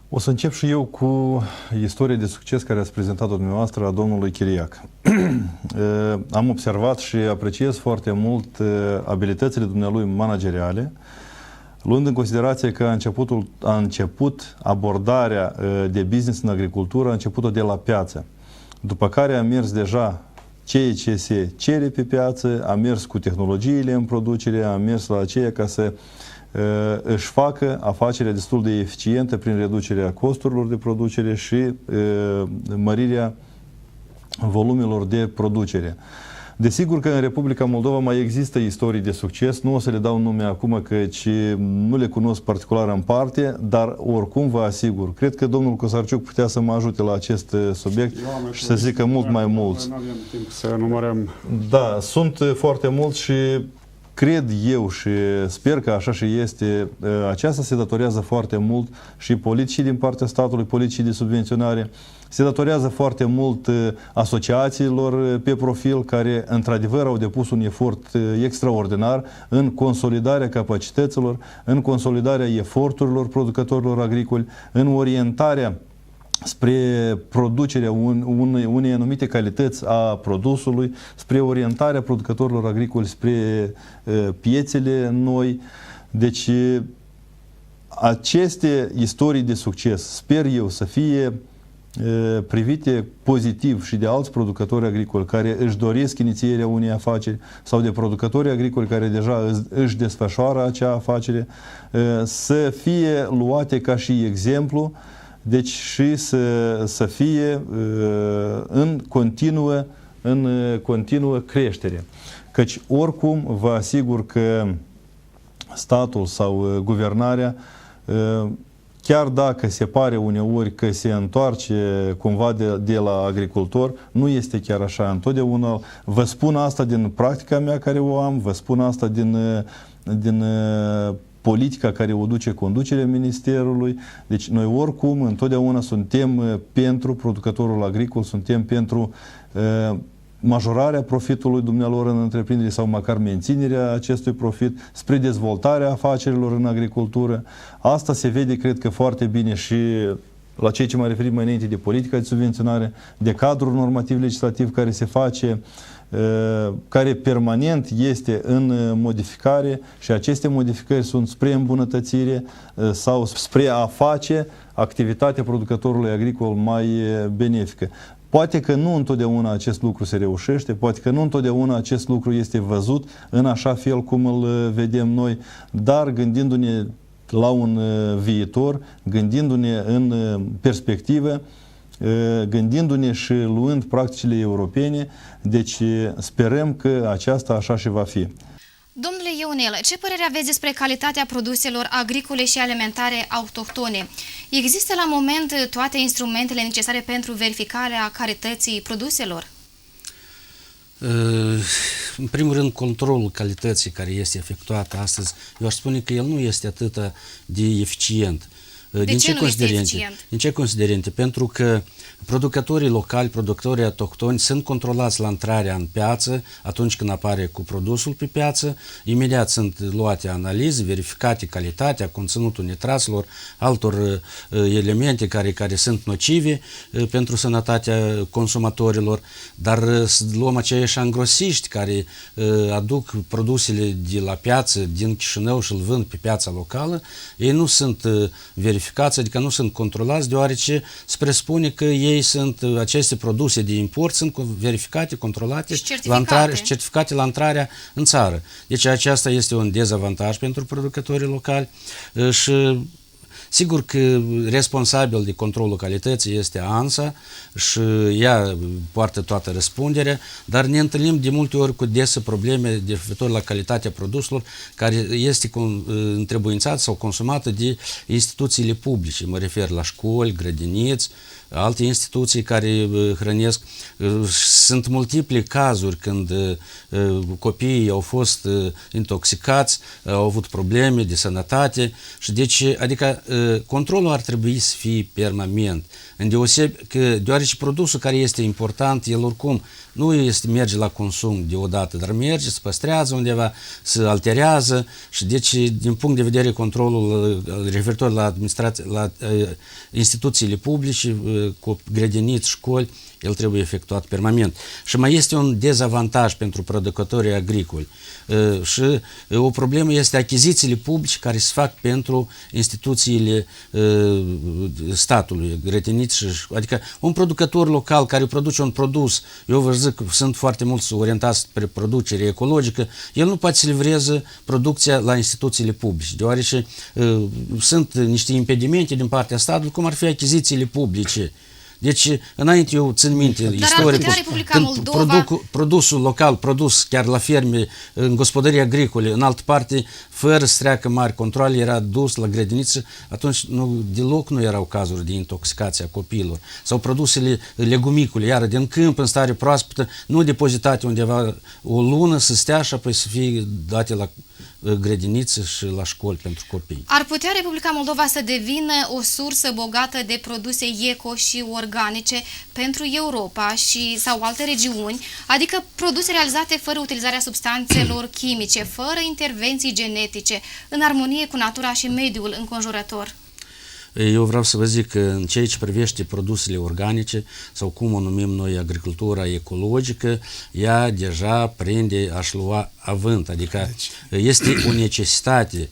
O să încep și eu cu istoria de succes care ați prezentat-o dumneavoastră a domnului Chiriac. Am observat și apreciez foarte mult abilitățile dumnealui manageriale, luând în considerație că a început abordarea de business în agricultură, a început-o de la piață. După care a mers deja ceea ce se cere pe piață, a mers cu tehnologiile în producere, a mers la aceea ca să își facă afacerea destul de eficientă prin reducerea costurilor de producere și mărirea volumelor de producere. Desigur că în Republica Moldova mai există istorii de succes, nu o să le dau nume acum căci nu le cunosc particular în parte, dar oricum vă asigur, cred că domnul Cosarciuc putea să mă ajute la acest subiect și să zică mult mai mulți. Nu avem timp să numărăm. Da, sunt foarte mulți și cred eu și sper că așa și este, aceasta se datorează foarte mult și politicii din partea statului, politicii de subvenționare, se datorează foarte mult asociațiilor pe profil care într-adevăr au depus un efort extraordinar în consolidarea capacităților, în consolidarea eforturilor producătorilor agricoli, în orientarea spre producerea unei anumite calități a produsului, spre orientarea producătorilor agricoli spre piețele noi. Deci aceste istorii de succes sper eu să fie privite pozitiv și de alți producători agricoli care își doresc inițierea unei afaceri sau de producători agricoli care deja își desfășoară acea afacere, să fie luate ca și exemplu, deci și să fie în continuă creștere. Căci oricum vă asigur că statul sau guvernarea, chiar dacă se pare uneori că se întoarce cumva de la agricultor, nu este chiar așa. Întotdeauna vă spun asta din practica mea care o am, vă spun asta din politica care o duce conducerea Ministerului. Deci noi oricum întotdeauna suntem pentru producătorul agricol, suntem pentru majorarea profitului dumnealor în întreprindere sau măcar menținerea acestui profit spre dezvoltarea afacerilor în agricultură. Asta se vede, cred că, foarte bine și la ceea ce m-am referit mai înainte de politica de subvenționare, de cadrul normativ legislativ care se face, care permanent este în modificare și aceste modificări sunt spre îmbunătățire sau spre a face activitatea producătorului agricol mai benefică. Poate că nu întotdeauna acest lucru se reușește, poate că nu întotdeauna acest lucru este văzut în așa fel cum îl vedem noi, dar gândindu-ne la un viitor, gândindu-ne în perspectivă, gândindu-ne și luând practicile europene, deci sperăm că aceasta așa și va fi. Domnule Ionel, ce părere aveți despre calitatea produselor agricole și alimentare autohtone? Există la moment toate instrumentele necesare pentru verificarea calității produselor? În primul rând, controlul calității care este efectuat astăzi, eu aș spune că el nu este atât de eficient. De ce nu este eficient? Din ce considerente? Pentru că producătorii locali, producătorii autohtoni sunt controlați la intrarea în piață atunci când apare cu produsul pe piață, imediat sunt luate analize, verificate calitatea, conținutul nitraților, altor elemente care sunt nocive pentru sănătatea consumatorilor, dar luăm aceiași angrosiști care aduc produsele de la piață din Chișinău și îl vând pe piața locală, ei nu sunt verificați, adică nu sunt controlați, deoarece se presupune că aceste produse de import sunt verificate, controlate și certificate la intrarea în țară. Deci aceasta este un dezavantaj pentru producătorii locali și sigur că responsabil de controlul calității este ANSA și ea poartă toată răspunderea, dar ne întâlnim de multe ori cu dese probleme referitor la calitatea produselor care este întrebuințată sau consumată de instituțiile publice. Mă refer la școli, grădiniți, alte instituții care hrănesc. Sunt multiple cazuri când copiii au fost intoxicați, au avut probleme de sănătate și deci, adică controlul ar trebui să fie permanent. Deoarece produsul care este important, el oricum nu merge la consum deodată, dar merge, se păstrează undeva, se alterează și deci din punct de vedere controlul referitor la instituțiile publice, cu grădiniți, școli, el trebuie efectuat permanent. Și mai este un dezavantaj pentru producătorii agricoli. Și o problemă este achizițiile publice care se fac pentru instituțiile statului, grădiniți. Adică un producător local care produce un produs, eu vă zic că sunt foarte mulți orientați spre producere ecologică, el nu poate să livreze producția la instituțiile publice, deoarece sunt niște impedimente din partea statului, cum ar fi achizițiile publice. Deci, înainte eu țin minte istoricul, când produsul local, produs chiar la ferme, în gospodării agricole, în altă parte, fără să treacă mari controle, era dus la grădiniță, atunci deloc nu erau cazuri de intoxicație a copiilor. Sau produsele legumicule, iară din câmp, în stare proaspătă, nu depozitate undeva o lună, să stea și apoi să fie date la grădiniță și la școli pentru copii. Ar putea Republica Moldova să devină o sursă bogată de produse eco și organice pentru Europa sau alte regiuni, adică produse realizate fără utilizarea substanțelor chimice, fără intervenții genetice, în armonie cu natura și mediul înconjurător? Eu vreau să vă zic că în ceea ce privește produsele organice, sau cum o numim noi agricultura ecologică, ea deja prinde a-și lua avânt, adică este o necesitate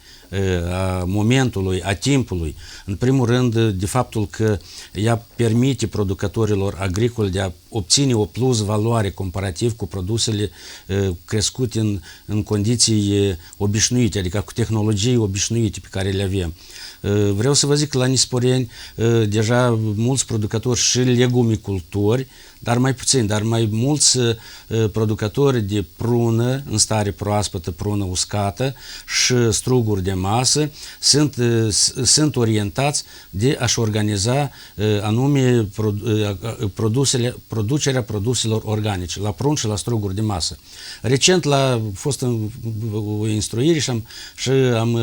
a momentului, a timpului. În primul rând, de faptul că ea permite producătorilor agricoli de a obține o plus valoare comparativ cu produsele crescute în condiții obișnuite, adică cu tehnologii obișnuite pe care le avem. Vreau să vă zic că la Nisporeni deja mulți producători și legumicultori dar mai puțin, dar mai mulți producători de prună în stare proaspătă, prună uscată și struguri de masă sunt orientați de a-și organiza anume producerea produselor organice, la prun și la struguri de masă. Recent a fost o instruire și am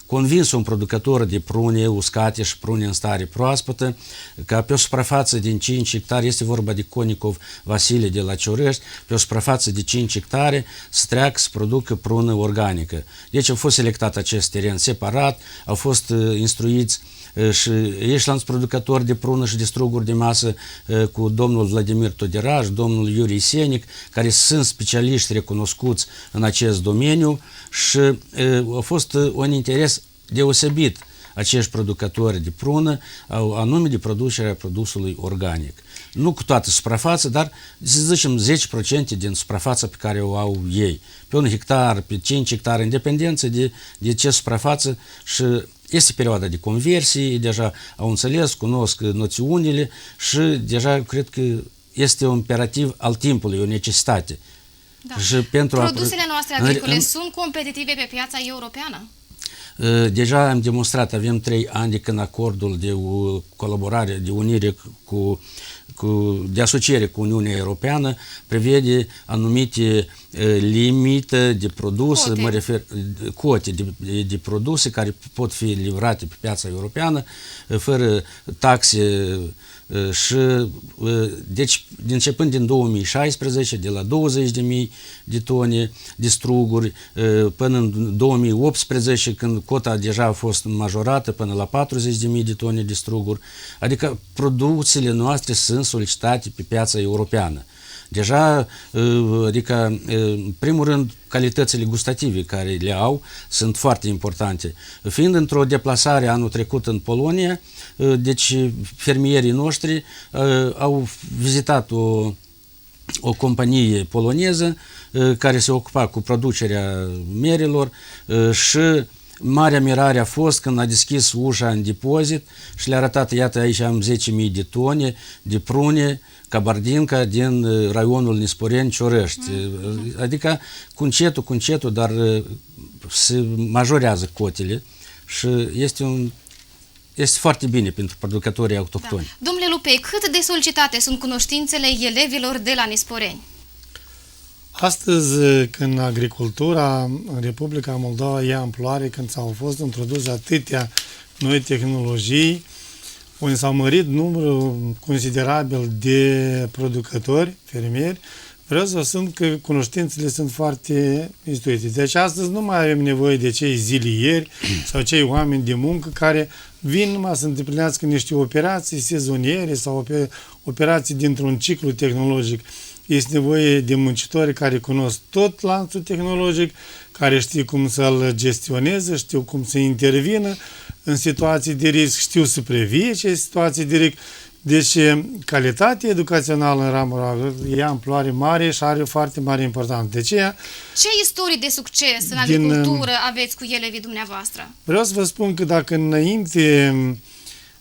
convins un producător de prune uscate și prune în stare proaspătă ca pe o suprafață din 5 hectare, este vorba de Conicov Vasile de la Ciorești, pe o suprafață de 5 hectare să treacă să producă prună organică. Deci au fost selectat acest teren separat, au fost instruiți și ești lanț producător de prună și de struguri de masă cu domnul Vladimir Toderaj, domnul Iurie Senic, care sunt specialiști recunoscuți în acest domeniu și a fost un interes deosebit acești producători de prună, anume de producerea produsului organic. Nu cu toată suprafața, dar să zicem 10% din suprafața pe care o au ei. Pe 1 hectar, pe 5 hectare, în dependență de ce suprafață, și este perioada de conversie, deja au înțeles, cunosc noțiunile și deja cred că este un imperativ al timpului, o necesitate. Da. Și pentru produsele noastre agricole sunt competitive pe piața europeană? Deja am demonstrat, avem 3 ani de când acordul de colaborare, de unire de asociere cu Uniunea Europeană prevede anumite limite de produse, mă refer, cote de produse care pot fi livrate pe piața europeană fără taxe și deci începând din 2016 de la 20.000 de tone de struguri până în 2018 când cota deja a fost majorată până la 40.000 de tone de struguri, adică produsele noastre sunt solicitate pe piața europeană. Deja, adică, în primul rând, calitățile gustative care le au sunt foarte importante. Fiind într-o deplasare anul trecut în Polonia, deci fermierii noștri au vizitat o companie poloneză care se ocupa cu producerea merelor și marea mirare a fost când a deschis ușa în depozit și le-a arătat, iată, aici am 10.000 de tone de prune Cabardinca din raionul Nisporeni, Ciorești. Adică cu încetul, dar se majorează cotele și este foarte bine pentru producătorii autohtoni. Da. Domnule Lupei, cât de solicitate sunt cunoștințele elevilor de la Nisporeni? Astăzi, când agricultura în Republica Moldova ia amploare, când s-au fost introduse atâtea noi tehnologii, unde s-au mărit numărul considerabil de producători, fermieri, vreau să vă spun că cunoștințele sunt foarte instituite. Deci astăzi nu mai avem nevoie de cei zilieri sau cei oameni de muncă care vin numai să îndeplinească niște operații sezoniere sau operații dintr-un ciclu tehnologic. Este nevoie de muncitori care cunosc tot lanțul tehnologic, care știu cum să-l gestioneze, știu cum să intervină în situații de risc, știu să previe aceste situații de risc. Deci, calitatea educațională în ramura ia amploare mare și are o foarte mare importanță. De aceea, ce istorii de succes în agricultură aveți cu elevii dumneavoastră? Vreau să vă spun că dacă înainte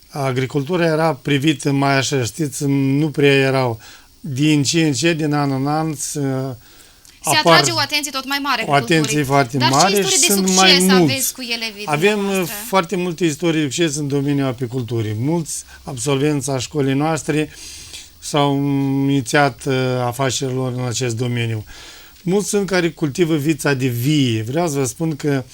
agricultura era privită mai așa, știți, nu prea erau din ce în ce, din an în an, se atrage o atenție tot mai mare. O atenție foarte mare. Dar ce istorii de succes aveți cu elevii Avem dumneavoastră? foarte multe istorii de succes în domeniul apiculturii. Mulți absolvenți a școlii noastre s-au inițiat afacerilor în acest domeniu. Mulți sunt care cultivă vița de vie. Vreau să vă spun că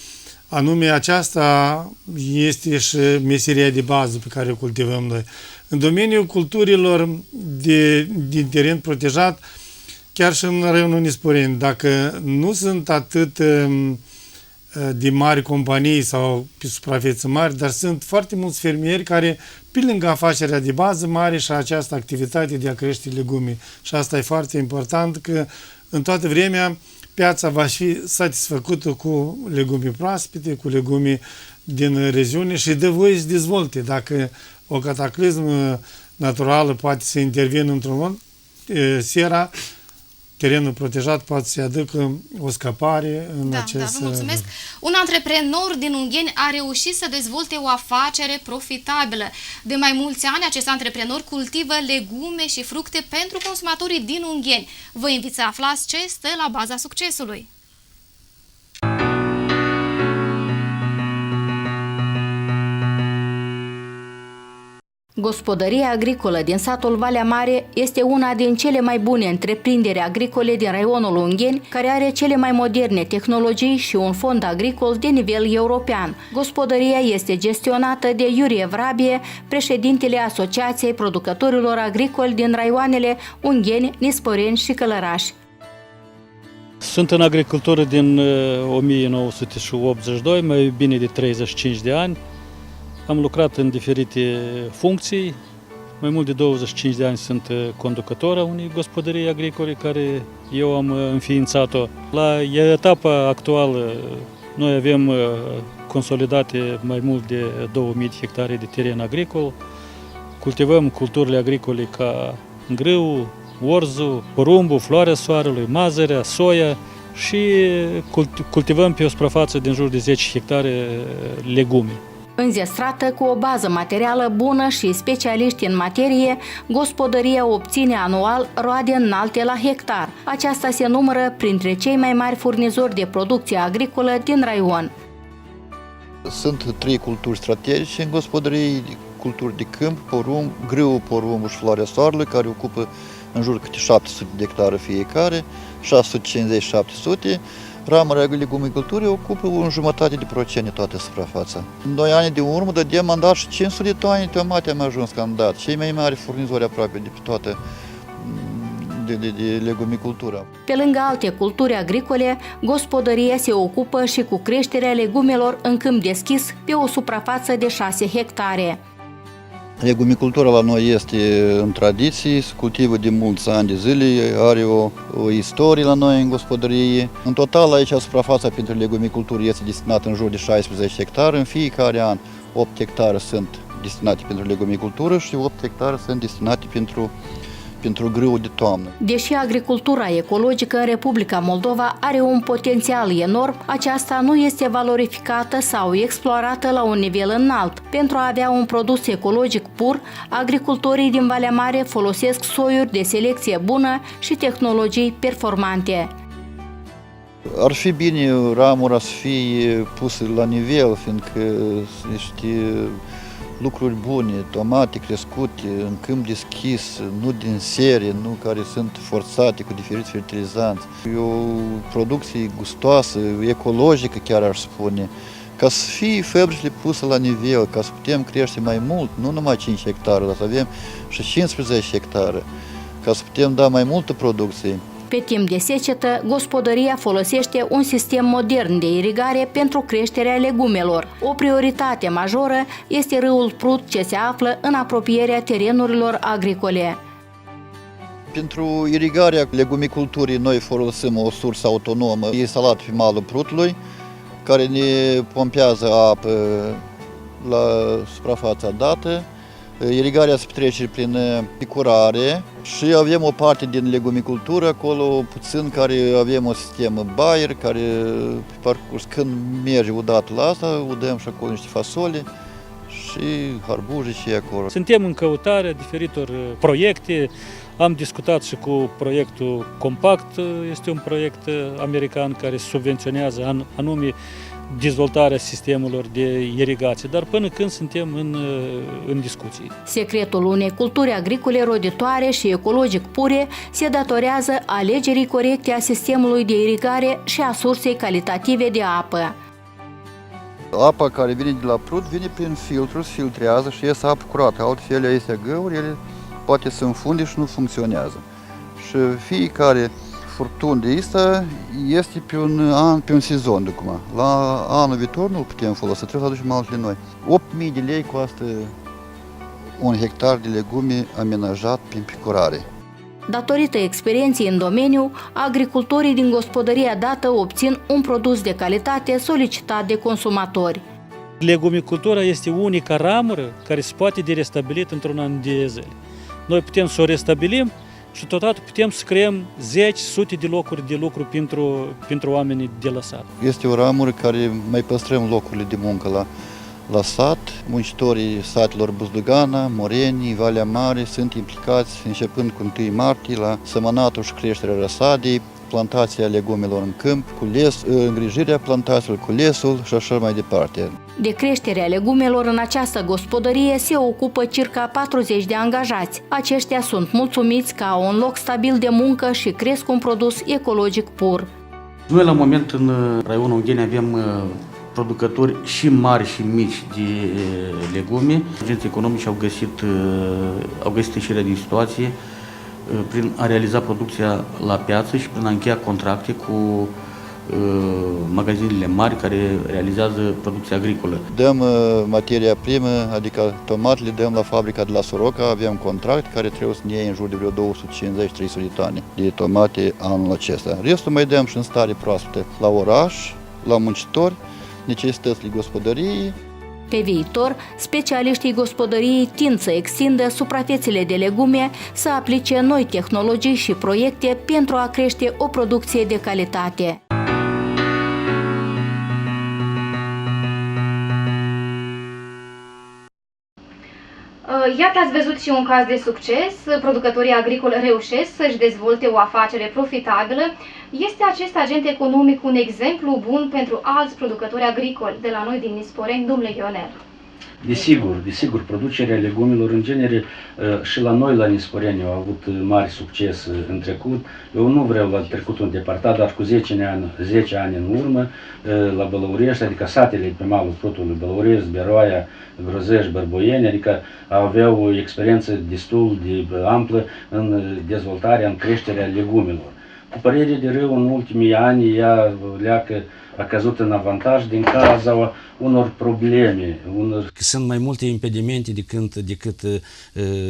anume aceasta este și meseria de bază pe care o cultivăm noi. În domeniul culturilor din teren protejat, chiar și în raionul Nisporeni, dacă nu sunt atât de mari companii sau pe suprafețe mari, dar sunt foarte mulți fermieri care, pe lângă afacerea de bază mare și această activitate de a crește legume. Și asta e foarte important, că în toată vremea piața va fi satisfăcută cu legume proaspete, cu legume din regiune și dă voie să dezvolte. Dacă o cataclism naturală poate să intervină într-un mod, sera terenul protejat poate să aducă o scăpare în acest... Da, vă mulțumesc. Un antreprenor din Ungheni a reușit să dezvolte o afacere profitabilă. De mai mulți ani, acest antreprenor cultivă legume și fructe pentru consumatorii din Ungheni. Vă invit să aflați ce stă la baza succesului. Gospodăria agricolă din satul Valea Mare este una din cele mai bune întreprinderi agricole din raionul Ungheni, care are cele mai moderne tehnologii și un fond agricol de nivel european. Gospodăria este gestionată de Iurie Vrabie, președintele Asociației Producătorilor Agricoli din raioanele Ungheni, Nisporeni și Călăraș. Sunt în agricultură din 1982, mai bine de 35 de ani. Am lucrat în diferite funcții. Mai mult de 25 de ani sunt conducător a unei gospodării agricole care eu am înființat-o. La etapa actuală noi avem consolidate mai mult de 2000 de hectare de teren agricol. Cultivăm culturile agricole ca grâu, orzul, porumbul, floarea soarelui, mazărea, soia și cultivăm pe o suprafață din jur de 10 hectare legume. Înzestrată cu o bază materială bună și specialiști în materie, gospodăria obține anual roade înalte la hectar. Aceasta se numără printre cei mai mari furnizori de producție agricolă din raion. Sunt 3 culturi strategice în gospodărie, culturi de câmp, porumb, grâu, porumbul și floarea soarelui, care ocupă în jur câte 700 de hectare fiecare, 650-700. Ramura legumiculturii ocupă o jumătate de procent de toată suprafața. În 2 ani de urmă dădeam mandat și 500 de tone de tomate am ajuns ca am dat. Cei mai mari furnizori aproape de toată de legumicultura. Pe lângă alte culturi agricole, gospodăria se ocupă și cu creșterea legumelor în câmp deschis pe o suprafață de 6 hectare. Legumicultura la noi este în tradiții, se cultivă de mulți ani de zile, are o istorie la noi în gospodărie. În total aici suprafața pentru legumicultură este destinată în jur de 16 hectare. În fiecare an 8 hectare sunt destinate pentru legumicultură și 8 hectare sunt destinate pentru grâu de toamnă. Deși agricultura ecologică în Republica Moldova are un potențial enorm, aceasta nu este valorificată sau explorată la un nivel înalt. Pentru a avea un produs ecologic pur, agricultorii din Valea Mare folosesc soiuri de selecție bună și tehnologii performante. Ar fi bine ramura să fie pusă la nivel, fiindcă niște lucruri bune, tomate crescute în câmp deschis, nu din serie, nu care sunt forțate cu diferiți fertilizanți. E o producție gustoasă, ecologică chiar aș spune, ca să fie febrele puse la nivel, ca să putem crește mai mult, nu numai 5 hectare, dar să avem și 15 hectare, ca să putem da mai multă producție. Pe timp de secetă, gospodăria folosește un sistem modern de irigare pentru creșterea legumelor. O prioritate majoră este râul Prut, ce se află în apropierea terenurilor agricole. Pentru irigarea legumiculturii noi folosim o sursă autonomă instalată pe malul Prutului, care ne pompează apă la suprafața dată. Irigarea se petrece prin picurare și avem o parte din legumicultură, acolo puțin, care avem o sistemă Bayer, care pe parcurs, când merge odată la asta, udăm și acolo niște fasole și harbuji și acolo. Suntem în căutarea diferitor proiecte. Am discutat și cu proiectul Compact, este un proiect american care subvenționează anume dezvoltarea sistemelor de irigație, dar până când suntem în discuții. Secretul unei culturi agricole roditoare și ecologic pure se datorează alegerii corecte a sistemului de irigare și a sursei calitative de apă. Apa care vine de la Prut vine prin filtru, se filtrează și iese apă curată, altfel este găuri, ele poate să înfunde și nu funcționează. Și fiecare furtun de asta este pe un an, pe un sezon de acum. La anul viitor nu putem folosi, trebuie să aducem altele noi. 8.000 de lei costă un hectar de legume amenajat prin picurare. Datorită experienței în domeniu, agricultorii din gospodăria dată obțin un produs de calitate solicitat de consumatori. Legumicultura este unica ramură care se poate de restabilit într-un an de zile. Noi putem să o restabilim și totodată putem să creăm zeci, sute de locuri de lucru pentru oamenii de la sat. Este o ramură care mai păstrăm locurile de muncă la sat. Muncitorii satelor Buzdugana, Moreni, Valea Mare sunt implicați începând cu 1 martie la sămănatul și creșterea răsadei, plantația legumelor în câmp, îngrijirea plantațiilor, culesul și așa mai departe. De creșterea legumelor în această gospodărie se ocupă circa 40 de angajați. Aceștia sunt mulțumiți că au un loc stabil de muncă și cresc un produs ecologic pur. Noi la moment în raionul Ungheni avem producători și mari și mici de legume. Agenții economici au găsit ieșirea din situație prin a realiza producția la piață și prin a încheia contracte cu magazinele mari care realizează producția agricolă. Dăm materia primă, adică tomatele, dăm la fabrica de la Soroca, avem contract care trebuie să ne iei în jur de vreo 250-300 de tone de tomate anul acesta. Restul mai dăm și în stare proaspătă la oraș, la muncitori, necesitățile gospodăriei. Pe viitor, specialiștii gospodăriei tind să extindă suprafețele de legume, să aplice noi tehnologii și proiecte pentru a crește o producție de calitate. Iată, ați văzut și un caz de succes. Producătorii agricoli reușesc să-și dezvolte o afacere profitabilă. Este acest agent economic un exemplu bun pentru alți producători agricoli de la noi din Nisporeni, domnule Ionel? Desigur, producerea legumelor în genere și la noi la Nisporeni au avut mare succes în trecut. Eu nu vreau la trecutul îndepărtat, dar cu 10 ani în urmă, la Bălăurești, adică satele pe malul Prutului, Bălăurești, Beroaia, Grozești, Bărboieni, adică aveau o experiență destul de amplă în dezvoltarea, în creșterea legumelor. Cu părere de rău, în ultimii ani, ea a căzut în avantaj din cauza unor probleme. Sunt mai multe impedimente decât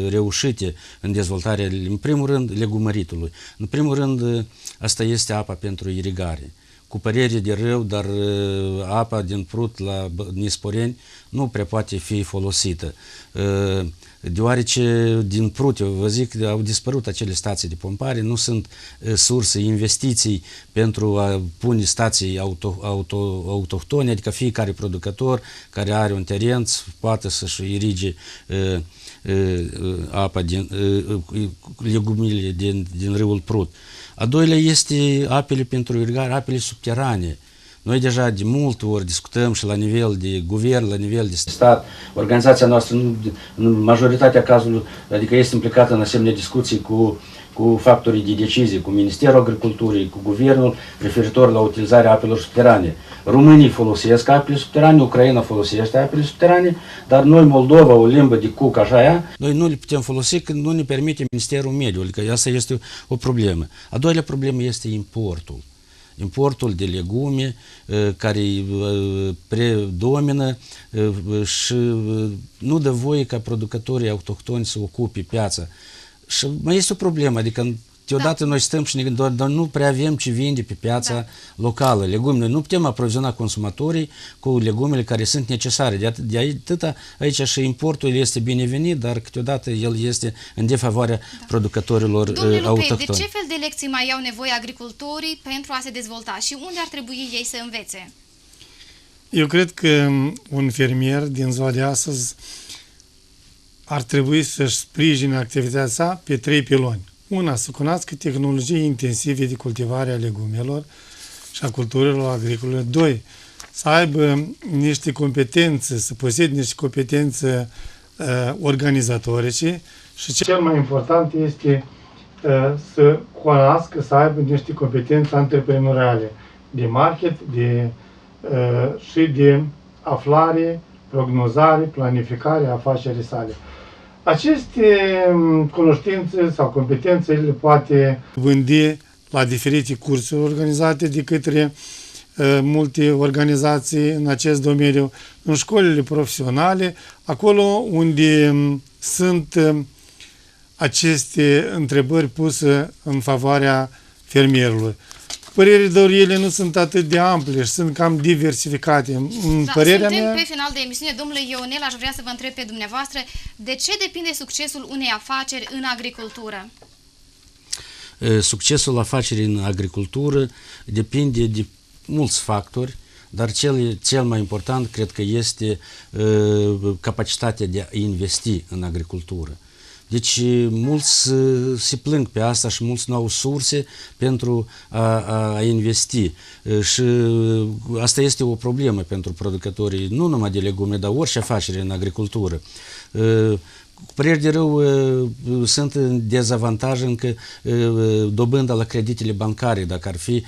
reușite în dezvoltarea, în primul rând, legumăritului. În primul rând, asta este apa pentru irigare. Cu părere de rău, dar apa din Prut la Nisporeni nu prea poate fi folosită. Deoarece din Prut, eu vă zic, au dispărut acele stații de pompare, nu sunt surse, investiții pentru a pune stații autohtone, adică fiecare producător care are un teren poate să-și irige apa legumile din râul Prut. A doilea este apele pentru irigare, apele subterane. Noi deja de multe ori discutăm și la nivel de guvern, la nivel de stat. Organizația noastră, în majoritatea cazurilor, adică este implicată în asemenea discuții cu factorii de decizie, cu Ministerul Agriculturii, cu Guvernul, referitor la utilizarea apelor subterane. Românii folosesc apele subterane, Ucraina folosește apele subterane, dar noi, Moldova, o limbă de cuc, așa ea, noi nu le putem folosi când nu ne permite Ministerul Mediului, că asta este o problemă. A doilea problemă este importul. Importul de legume care predomină și nu dă voie ca producătorii autohtoni să ocupe piața. Și mai este o problemă, adică deodată noi stăm și ne gândim, dar nu prea avem ce vinde pe piața locală. Legumele, nu putem aproviziona consumatorii cu legumele care sunt necesare. De atâta aici și importul este binevenit, dar câteodată el este în defavoarea producătorilor autohtoni. De ce fel de lecții mai au nevoie agricultorii pentru a se dezvolta și unde ar trebui ei să învețe? Eu cred că un fermier din ziua de astăzi ar trebui să-și sprijine activitatea sa pe 3 piloni. Una, să cunoască tehnologii intensive de cultivare a legumelor și a culturilor agricole. 2, să aibă niște competențe, să posede niște competențe organizatorice și cel mai important este să cunoască, să aibă niște competențe antreprenoriale de market și de aflare, prognozare, planificare a afacerii sale. Aceste cunoștințe sau competențe le poate vândi la diferite cursuri organizate de către multe organizații în acest domeniu, în școlile profesionale, acolo unde sunt aceste întrebări puse în favoarea fermierului. Părerile de ele nu sunt atât de ample și sunt cam diversificate. Suntem pe final de emisiune. Domnule Ionel, aș vrea să vă întreb pe dumneavoastră, de ce depinde succesul unei afaceri în agricultură? Succesul afacerii în agricultură depinde de mulți factori, dar cel mai important cred că este capacitatea de a investi în agricultură. Deci mulți se plâng pe asta și mulți nu au surse pentru a investi. Și asta este o problemă pentru producătorii, nu numai de legume, dar orice afacere în agricultură. Cu păreri de rău, sunt în dezavantaj încă dobânda la creditele bancare, dacă ar fi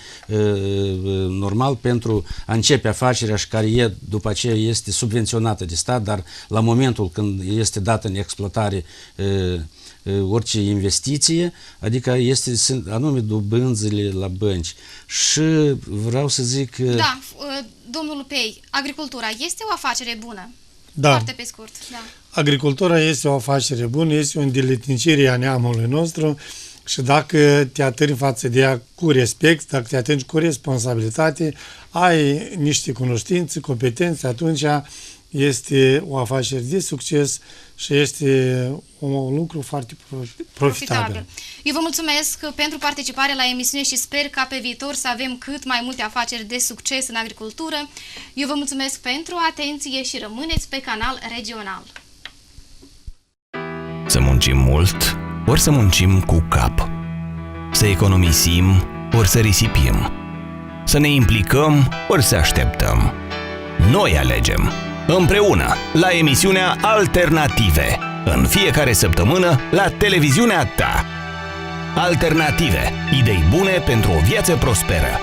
normal pentru a începe afacerea și care după aceea este subvenționată de stat, dar la momentul când este dată în exploatare orice investiție, adică sunt anume dobânzile la bănci. Și vreau să zic... Da, domnul Lupei, agricultura este o afacere bună? Da. Foarte pe scurt, da. Agricultura este o afacere bună, este o îndeletnicire a neamului nostru și dacă te atârni față de ea cu respect, dacă te atingi cu responsabilitate, ai niște cunoștințe, competențe, atunci este o afacere de succes și este un lucru foarte profitabil. Eu vă mulțumesc pentru participare la emisiune și sper ca pe viitor să avem cât mai multe afaceri de succes în agricultură. Eu vă mulțumesc pentru atenție și rămâneți pe canal regional. Să muncim mult, ori să muncim cu cap. Să economisim, ori să risipim. Să ne implicăm, ori să așteptăm. Noi alegem. Împreună, la emisiunea Alternative, în fiecare săptămână la televiziunea ta. Alternative, idei bune pentru o viață prosperă.